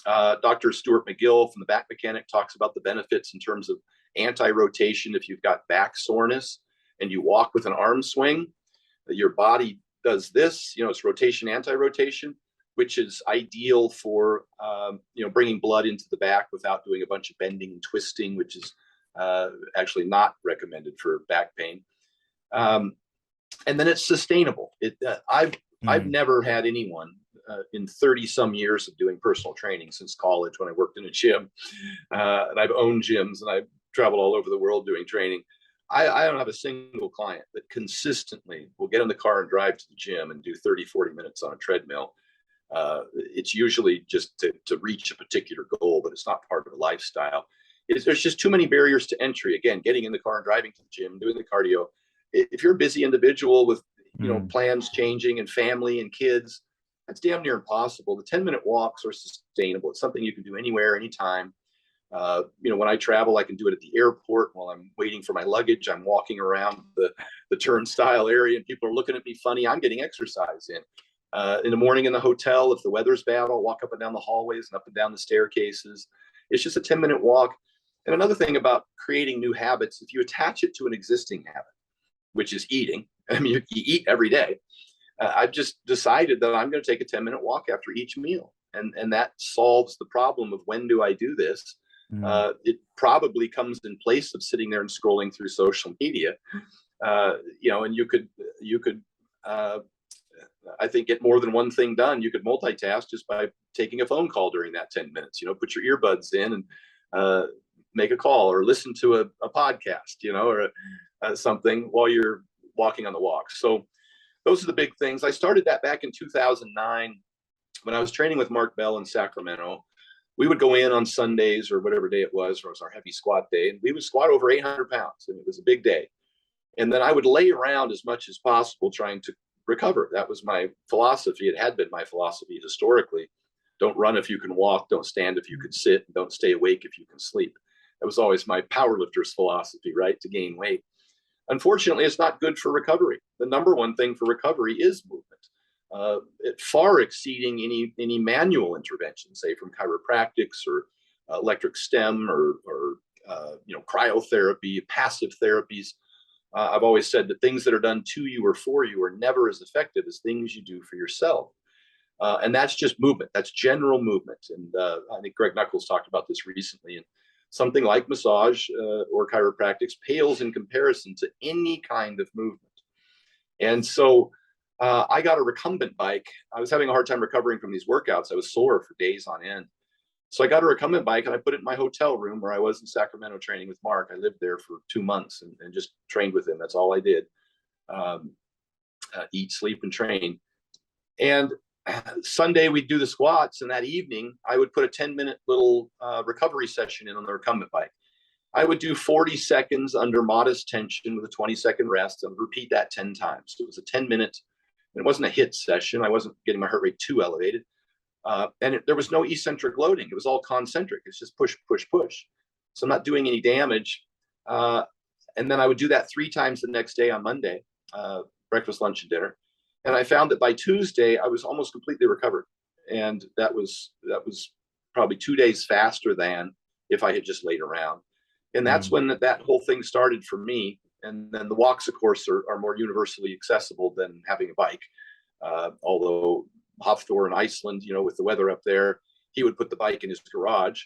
Dr. Stuart McGill from the Back Mechanic talks about the benefits in terms of anti-rotation. If you've got back soreness and you walk with an arm swing, your body does this, it's rotation, anti-rotation, which is ideal for, bringing blood into the back without doing a bunch of bending and twisting, which is actually not recommended for back pain. And then it's sustainable. I've never had anyone in 30 some years of doing personal training since college when I worked in a gym, and I've owned gyms and I've traveled all over the world doing training. I don't have a single client that consistently will get in the car and drive to the gym and do 30, 40 minutes on a treadmill. It's usually just to reach a particular goal, but it's not part of the lifestyle. There's just too many barriers to entry. Again, getting in the car and driving to the gym, doing the cardio. If you're a busy individual with plans changing and family and kids, that's damn near impossible. The 10-minute walks are sustainable. It's something you can do anywhere, anytime. When I travel, I can do it at the airport while I'm waiting for my luggage. I'm walking around the turnstile area and people are looking at me funny. I'm getting exercise in. In the morning in the hotel, if the weather's bad, I'll walk up and down the hallways and up and down the staircases. It's just a 10-minute walk. And another thing about creating new habits, if you attach it to an existing habit, which is eating, you eat every day. I've just decided that I'm going to take a 10-minute walk after each meal. And that solves the problem of when do I do this? It probably comes in place of sitting there and scrolling through social media, and you could I think get more than one thing done. You could multitask just by taking a phone call during that 10 minutes, put your earbuds in and make a call or listen to a podcast, or something while you're walking on the walk. So those are the big things. I started that back in 2009 when I was training with Mark Bell in Sacramento. We would go in on Sundays or whatever day it was our heavy squat day, and we would squat over 800 pounds, and it was a big day. And then I would lay around as much as possible trying to recover. That was my philosophy. It had been my philosophy historically. Don't run if you can walk, don't stand if you can sit, don't stay awake if you can sleep. That was always my powerlifter's philosophy, right? To gain weight. Unfortunately, it's not good for recovery. The number one thing for recovery is movement. far exceeding any manual intervention, say from chiropractics or electric stem or cryotherapy, passive therapies. I've always said that things that are done to you or for you are never as effective as things you do for yourself. And that's just movement. That's general movement. And I think Greg Nuckols talked about this recently. And something like massage or chiropractics pales in comparison to any kind of movement. And so I got a recumbent bike. I was having a hard time recovering from these workouts. I was sore for days on end. So I got a recumbent bike and I put it in my hotel room where I was in Sacramento training with Mark. I lived there for 2 months and just trained with him. That's all I did. Eat, sleep, and train. And Sunday we'd do the squats, and that evening I would put a 10-minute little recovery session in on the recumbent bike. I would do 40 seconds under modest tension with a 20-second rest and repeat that 10 times. So it was a 10-minute, and it wasn't a HIIT session. I wasn't getting my heart rate too elevated. There was no eccentric loading. It was all concentric. It's just push, push, push. So I'm not doing any damage. And then I would do that 3 times the next day on Monday, breakfast, lunch, and dinner. And I found that by Tuesday, I was almost completely recovered. And that was probably 2 days faster than if I had just laid around. And that's when that whole thing started for me. And then the walks, of course, are more universally accessible than having a bike. Although Hafthor in Iceland, with the weather up there, he would put the bike in his garage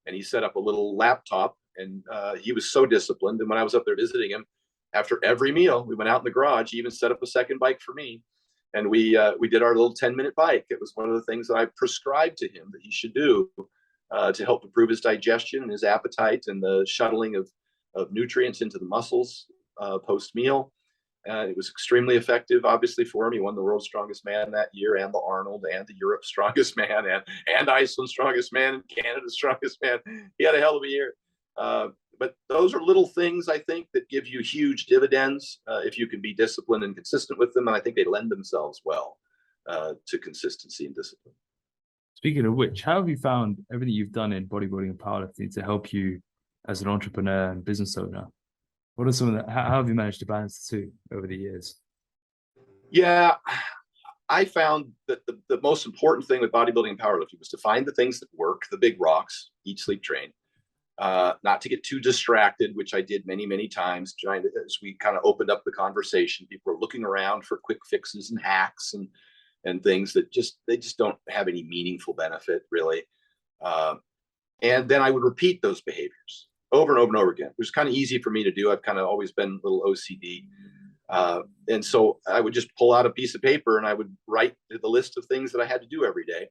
and he set up a little laptop, and he was so disciplined. And when I was up there visiting him, after every meal, we went out in the garage. He even set up a second bike for me. And we did our little 10-minute bike. It was one of the things that I prescribed to him that he should do to help improve his digestion and his appetite and the shuttling of nutrients into the muscles post-meal. It was extremely effective, obviously, for him. He won the World's Strongest Man that year, and the Arnold, and the Europe's Strongest Man, and Iceland's Strongest Man, and Canada's Strongest Man. He had a hell of a year. But those are little things, I think, that give you huge dividends if you can be disciplined and consistent with them. And I think they lend themselves well to consistency and discipline. Speaking of which, how have you found everything you've done in bodybuilding and powerlifting to help you as an entrepreneur and business owner? What are some of the, how have you managed to balance the two over the years? Yeah, I found that the most important thing with bodybuilding and powerlifting was to find the things that work, the big rocks, eat, sleep, train. Not to get too distracted, which I did many, many times, trying to, as we kind of opened up the conversation, people were looking around for quick fixes and hacks and things that they just don't have any meaningful benefit, really. And then I would repeat those behaviors over and over and over again. It was kind of easy for me to do. I've kind of always been a little OCD. And so I would just pull out a piece of paper and I would write the list of things that I had to do every day.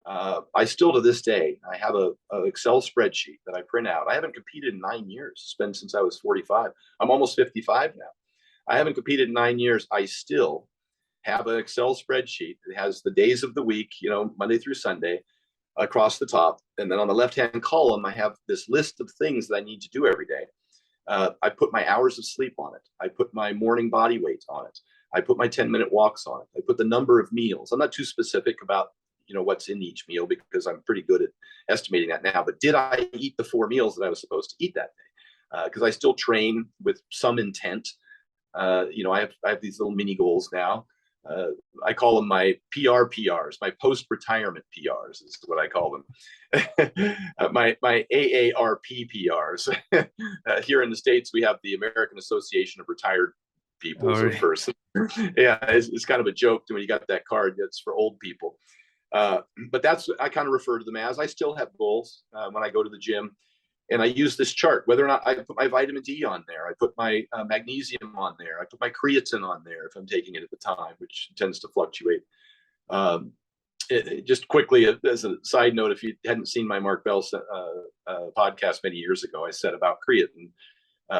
I still, to this day, I have a Excel spreadsheet that I print out. I haven't competed in 9 years. It's been since I was 45. I'm almost 55 now. I haven't competed in 9 years. I still have an Excel spreadsheet that has the days of the week, Monday through Sunday, across the top. And then on the left-hand column, I have this list of things that I need to do every day. I put my hours of sleep on it. I put my morning body weight on it. I put my 10-minute walks on it. I put the number of meals. I'm not too specific about what's in each meal because I'm pretty good at estimating that now. But did I eat the 4 meals that I was supposed to eat that day? Because I still train with some intent. I have these little mini goals now. I call them my PRs, my post-retirement PRs is what I call them. my AARP PRs. Here in the States, we have the American Association of Retired People. Person. Yeah, it's kind of a joke when you got that card. That's for old people. But that's, I kind of refer to them as. I still have goals when I go to the gym. And I use this chart, whether or not I put my vitamin D on there, I put my magnesium on there, I put my creatine on there if I'm taking it at the time, which tends to fluctuate. Just quickly, as a side note, if you hadn't seen my Mark Bell podcast many years ago, I said about creatine.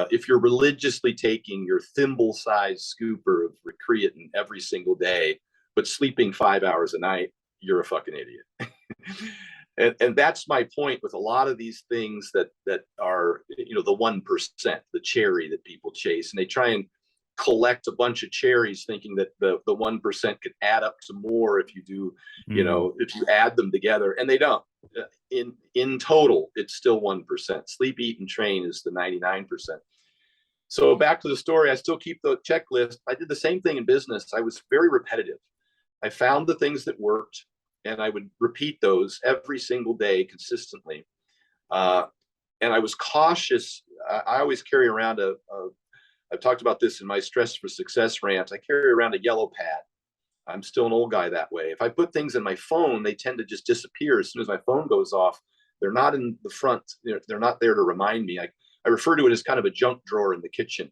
If you're religiously taking your thimble-sized scooper of creatine every single day, but sleeping 5 hours a night, you're a fucking idiot. And that's my point with a lot of these things that are, the 1%, the cherry that people chase. And they try and collect a bunch of cherries thinking that the 1% could add up to more if you do, if you add them together. And they don't. In total, it's still 1%. Sleep, eat, and train is the 99%. So back to the story, I still keep the checklist. I did the same thing in business. I was very repetitive. I found the things that worked, and I would repeat those every single day consistently. And I was cautious. I always carry around I've talked about this in my Stress for Success rant. I carry around a yellow pad. I'm still an old guy that way. If I put things in my phone, they tend to just disappear as soon as my phone goes off. They're not in the front. They're not there to remind me. I refer to it as kind of a junk drawer in the kitchen.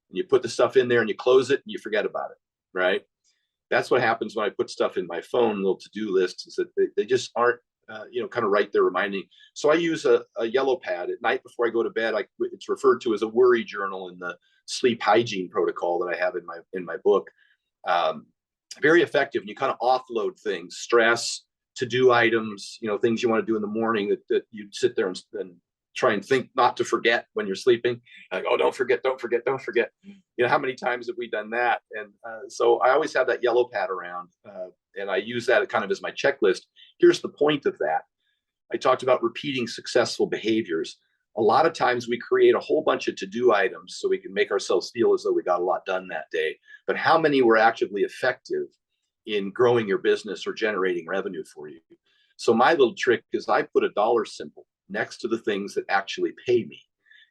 And you put the stuff in there and you close it and you forget about it, right? That's what happens when I put stuff in my phone, little to-do lists, is that they just aren't, kind of right there reminding. So I use a yellow pad at night before I go to bed. It's referred to as a worry journal in the sleep hygiene protocol that I have in my book. Very effective. And you kind of offload things, stress, to-do items, things you want to do in the morning that you sit there and try and think not to forget when you're sleeping. Like, oh, don't forget. How many times have we done that? And so I always have that yellow pad around, and I use that kind of as my checklist. Here's the point of that. I talked about repeating successful behaviors. A lot of times we create a whole bunch of to-do items so we can make ourselves feel as though we got a lot done that day. But how many were actually effective in growing your business or generating revenue for you? So my little trick is I put a dollar symbol next to the things that actually pay me,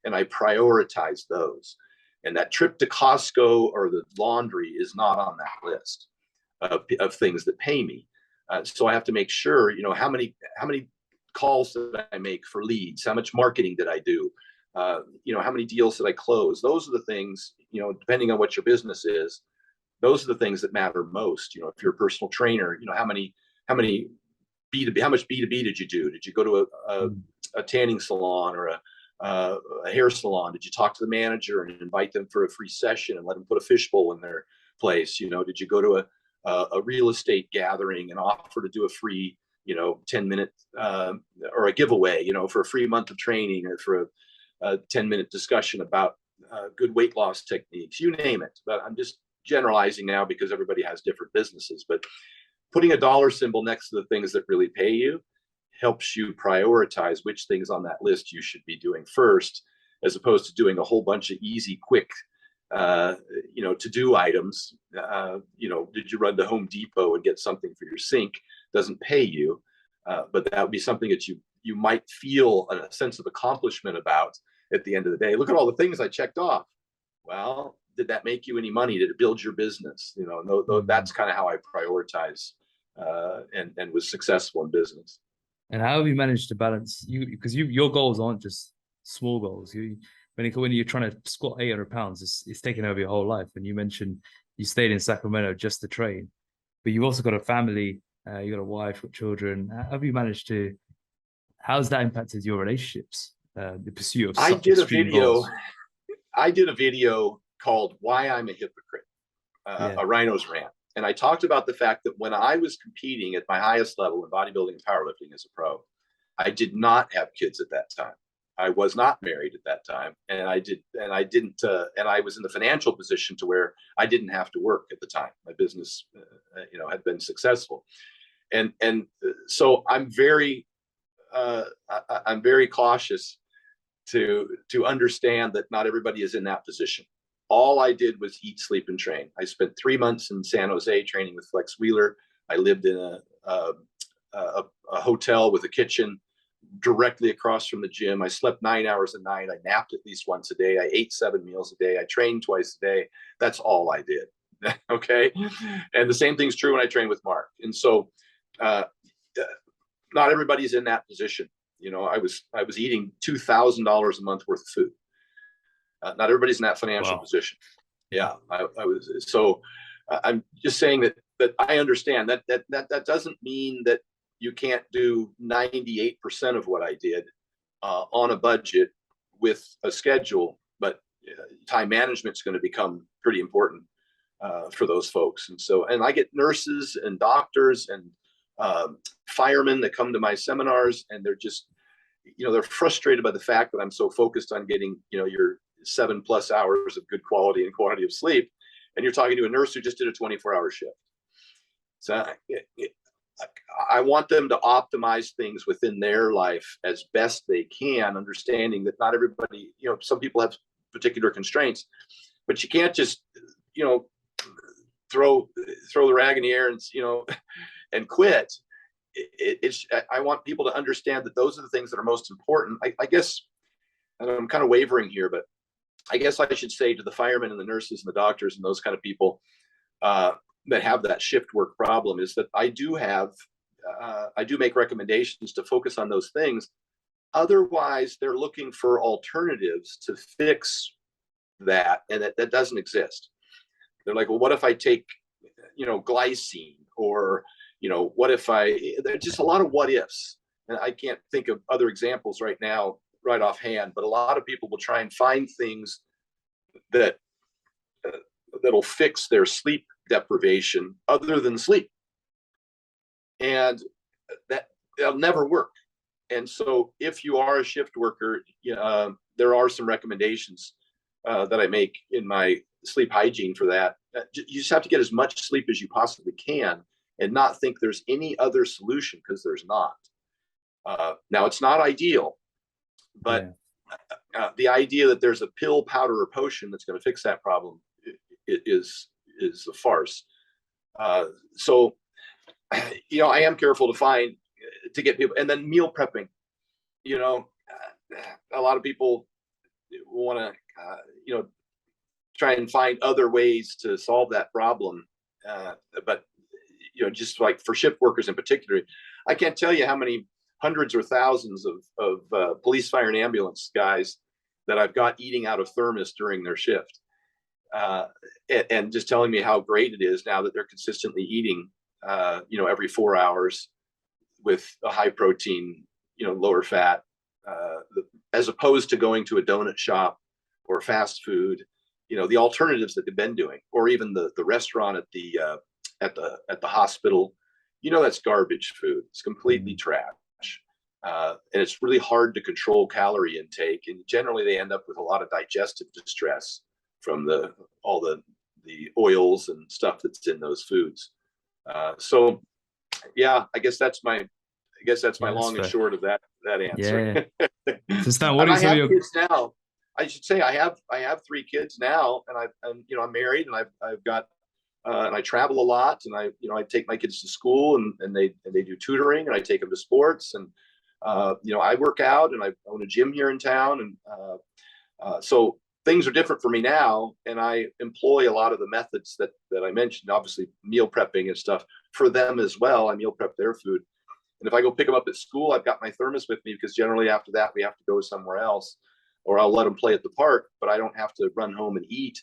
and I prioritize those. And that trip to Costco or the laundry is not on that list of things that pay me. So I have to make sure, how many calls did I make for leads? How much marketing did I do? How many deals did I close? Those are the things, depending on what your business is, those are the things that matter most. If you're a personal trainer, how much B2B did you do? Did you go to a tanning salon or a hair salon? Did you talk to the manager and invite them for a free session and let them put a fishbowl in their place? Did you go to a real estate gathering and offer to do a free 10-minute or a giveaway, for a free month of training, or for a 10-minute discussion about good weight loss techniques, you name it. But I'm just generalizing now because everybody has different businesses. But putting a dollar symbol next to the things that really pay you helps you prioritize which things on that list you should be doing first, as opposed to doing a whole bunch of easy, quick, to-do items. Did you run to Home Depot and get something for your sink? Doesn't pay you, but that would be something that you might feel a sense of accomplishment about at the end of the day. Look at all the things I checked off. Well, did that make you any money? Did it build your business? That's kind of how I prioritize and was successful in business. And how have you managed to balance because your goals aren't just small goals. When you're trying to squat 800 pounds, it's taking over your whole life. And you mentioned you stayed in Sacramento just to train, but you've also got a family, you got a wife, got children. How have you managed to? How's that impacted your relationships? The pursuit of such extreme goals. I did a video called "Why I'm a Hypocrite," a Rhino's rant. And I talked about the fact that when I was competing at my highest level in bodybuilding and powerlifting as a pro, I did not have kids at that time. I was not married at that time, and I was in the financial position to where I didn't have to work at the time. My business, had been successful, and so I'm very cautious to understand that not everybody is in that position. All I did was eat, sleep, and train. I spent 3 months in San Jose training with Flex Wheeler. I lived in a hotel with a kitchen directly across from the gym. I slept 9 hours a night. I napped at least once a day. I ate 7 meals a day. I trained twice a day. That's all I did. Okay. And the same thing's true when I train with Mark. And so not everybody's in that position. I was eating $2,000 a month worth of food. Not everybody's in that financial position. Yeah, I was. So I'm just saying that I understand that doesn't mean that you can't do 98% of what I did on a budget with a schedule, but time management is going to become pretty important for those folks. And I get nurses and doctors and firemen that come to my seminars, and they're just, they're frustrated by the fact that I'm so focused on getting, your 7+ hours of good quality and quantity of sleep. And you're talking to a nurse who just did a 24-hour shift. So I want them to optimize things within their life as best they can, understanding that not everybody, some people have particular constraints, but you can't just, throw the rag in the air and, and quit. I want people to understand that those are the things that are most important. I guess, and I'm kind of wavering here, but I guess I should say to the firemen and the nurses and the doctors and those kind of people that have that shift work problem is that I do make recommendations to focus on those things. Otherwise, they're looking for alternatives to fix that, and that doesn't exist. They're like, well, what if I take, glycine, or, what if there's just a lot of what ifs. And I can't think of other examples right now, right offhand, but a lot of people will try and find things that'll fix their sleep deprivation other than sleep. And that'll never work. And so if you are a shift worker, there are some recommendations that I make in my sleep hygiene for that. You just have to get as much sleep as you possibly can and not think there's any other solution, because there's not. Now, it's not ideal, but the idea that there's a pill, powder, or potion that's going to fix that problem is a farce. So, I am careful to get people, and then meal prepping. A lot of people want to, try and find other ways to solve that problem. But, just like for shift workers in particular, I can't tell you how many hundreds or thousands of police, fire, and ambulance guys that I've got eating out of thermos during their shift. And just telling me how great it is now that they're consistently eating, every 4 hours with a high protein, lower fat, as opposed to going to a donut shop or fast food, the alternatives that they've been doing, or even the restaurant at the hospital, that's garbage food. It's completely trash. And it's really hard to control calorie intake. And generally they end up with a lot of digestive distress from all the oils and stuff that's in those foods. So yeah, I guess that's my long and short of that answer. Yeah. So Stan, what are some of your kids now? I should say I have 3 kids now, and I'm married, and I've got and I travel a lot, and I take my kids to school, and they do tutoring, and I take them to sports, and I work out, and I own a gym here in town, and so things are different for me now, and I employ a lot of the methods that I mentioned. Obviously, meal prepping and stuff for them as well. I meal prep their food, and if I go pick them up at school, I've got my thermos with me, because generally after that we have to go somewhere else, or I'll let them play at the park, but I don't have to run home and eat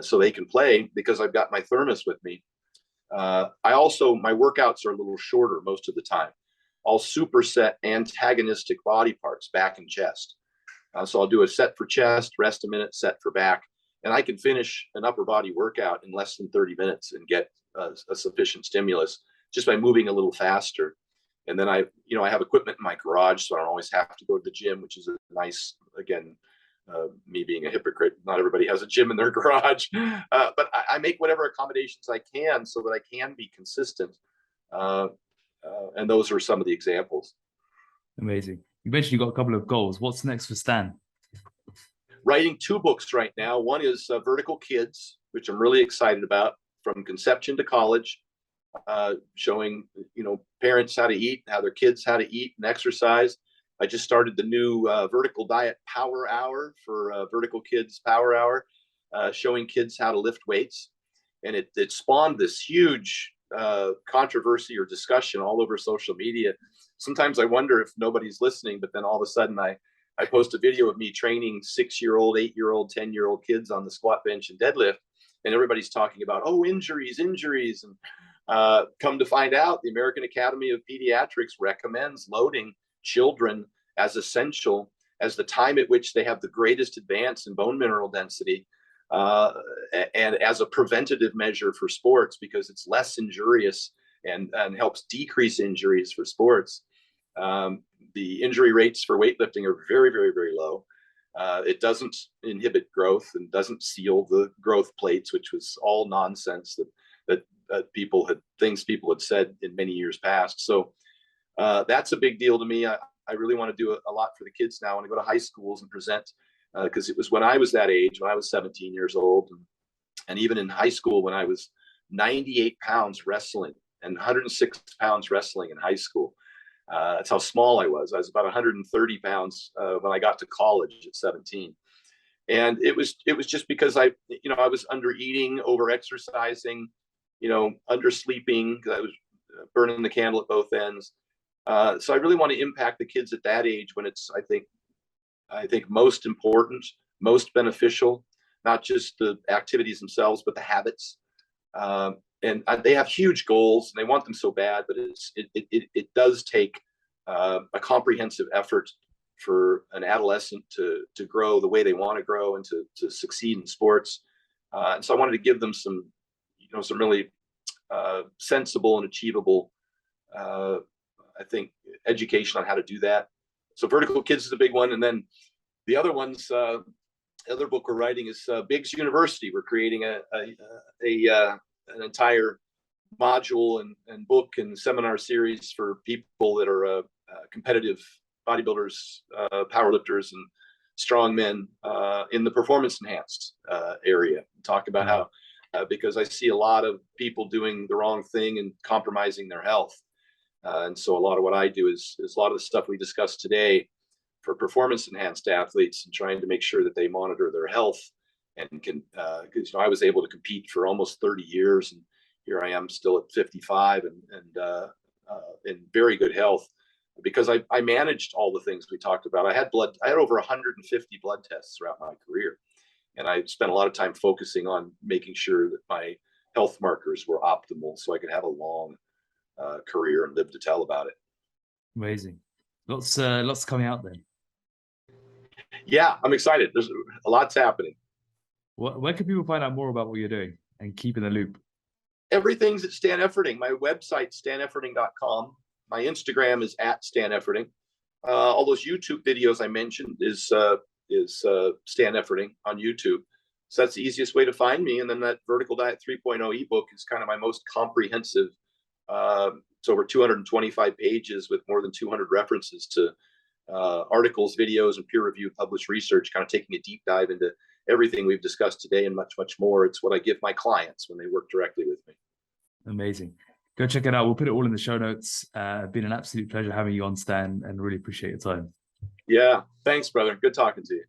so they can play, because I've got my thermos with me. My workouts are a little shorter most of the time. I'll superset antagonistic body parts, back and chest. So I'll do a set for chest, rest a minute, set for back, and I can finish an upper body workout in less than 30 minutes and get a sufficient stimulus just by moving a little faster. And then I have equipment in my garage, so I don't always have to go to the gym, which is a nice, again, me being a hypocrite, not everybody has a gym in their garage, but I make whatever accommodations I can so that I can be consistent. And those are some of the examples. Amazing. You mentioned you got a couple of goals. What's next for Stan? Writing 2 books right now. One is Vertical Kids, which I'm really excited about, from conception to college, showing parents how to eat, how their kids how to eat and exercise. I just started the new Vertical Diet Power Hour for Vertical Kids Power Hour, showing kids how to lift weights, and it spawned this huge controversy or discussion all over social media. Sometimes I wonder if nobody's listening, but then all of a sudden I post a video of me training 6-year-old, 8-year-old, 10-year-old kids on the squat, bench, and deadlift, and everybody's talking about, injuries, and come to find out, the American Academy of Pediatrics recommends loading children as essential as the time at which they have the greatest advance in bone mineral density, and as a preventative measure for sports, because it's less injurious and helps decrease injuries for sports. The injury rates for weightlifting are very, very, very low. It doesn't inhibit growth and doesn't seal the growth plates, which was all nonsense that people had said in many years past. So that's a big deal to me. I really want to do a lot for the kids now. I want to go to high schools and present, because it was when I was that age, when I was 17 years old, and even in high school when I was 98 pounds wrestling and 106 pounds wrestling in high school. That's how small I was. I was about 130 pounds when I got to college at 17. And it was just because I was under eating, over exercising, under sleeping, because I was burning the candle at both ends. So I really want to impact the kids at that age when it's, I think most important, most beneficial, not just the activities themselves, but the habits. And they have huge goals and they want them so bad, but it does take a comprehensive effort for an adolescent to grow the way they want to grow and to succeed in sports. And so I wanted to give them some really sensible and achievable, I think, education on how to do that. So Vertical Kids is a big one. And then the other ones, the other book we're writing is Biggs University. We're creating an entire module and book and seminar series for people that are competitive bodybuilders, powerlifters, and strongmen in the performance enhanced area. Talk about how, because I see a lot of people doing the wrong thing and compromising their health. And so a lot of what I do is a lot of the stuff we discussed today for performance enhanced athletes and trying to make sure that they monitor their health and can, because I was able to compete for almost 30 years and here I am still at 55 and in very good health because I managed all the things we talked about. I had over 150 blood tests throughout my career. And I spent a lot of time focusing on making sure that my health markers were optimal so I could have a long career and live to tell about it. Amazing. Lots coming out then. Yeah, I'm excited. There's a lot's happening. Where can people find out more about what you're doing and keep in the loop? Everything's at Stan Efferding. My website, stanefferding.com. My Instagram is at Stan Efferding. All those YouTube videos I mentioned is Stan Efferding on YouTube. So that's the easiest way to find me. And then that Vertical Diet 3.0 ebook is kind of my most comprehensive. It's over 225 pages with more than 200 references to articles, videos, and peer-reviewed published research, kind of taking a deep dive into everything we've discussed today and much, much more. It's what I give my clients when they work directly with me. Amazing. Go check it out. We'll put it all in the show notes. Been an absolute pleasure having you on, Stan, and really appreciate your time. Yeah. Thanks, brother. Good talking to you.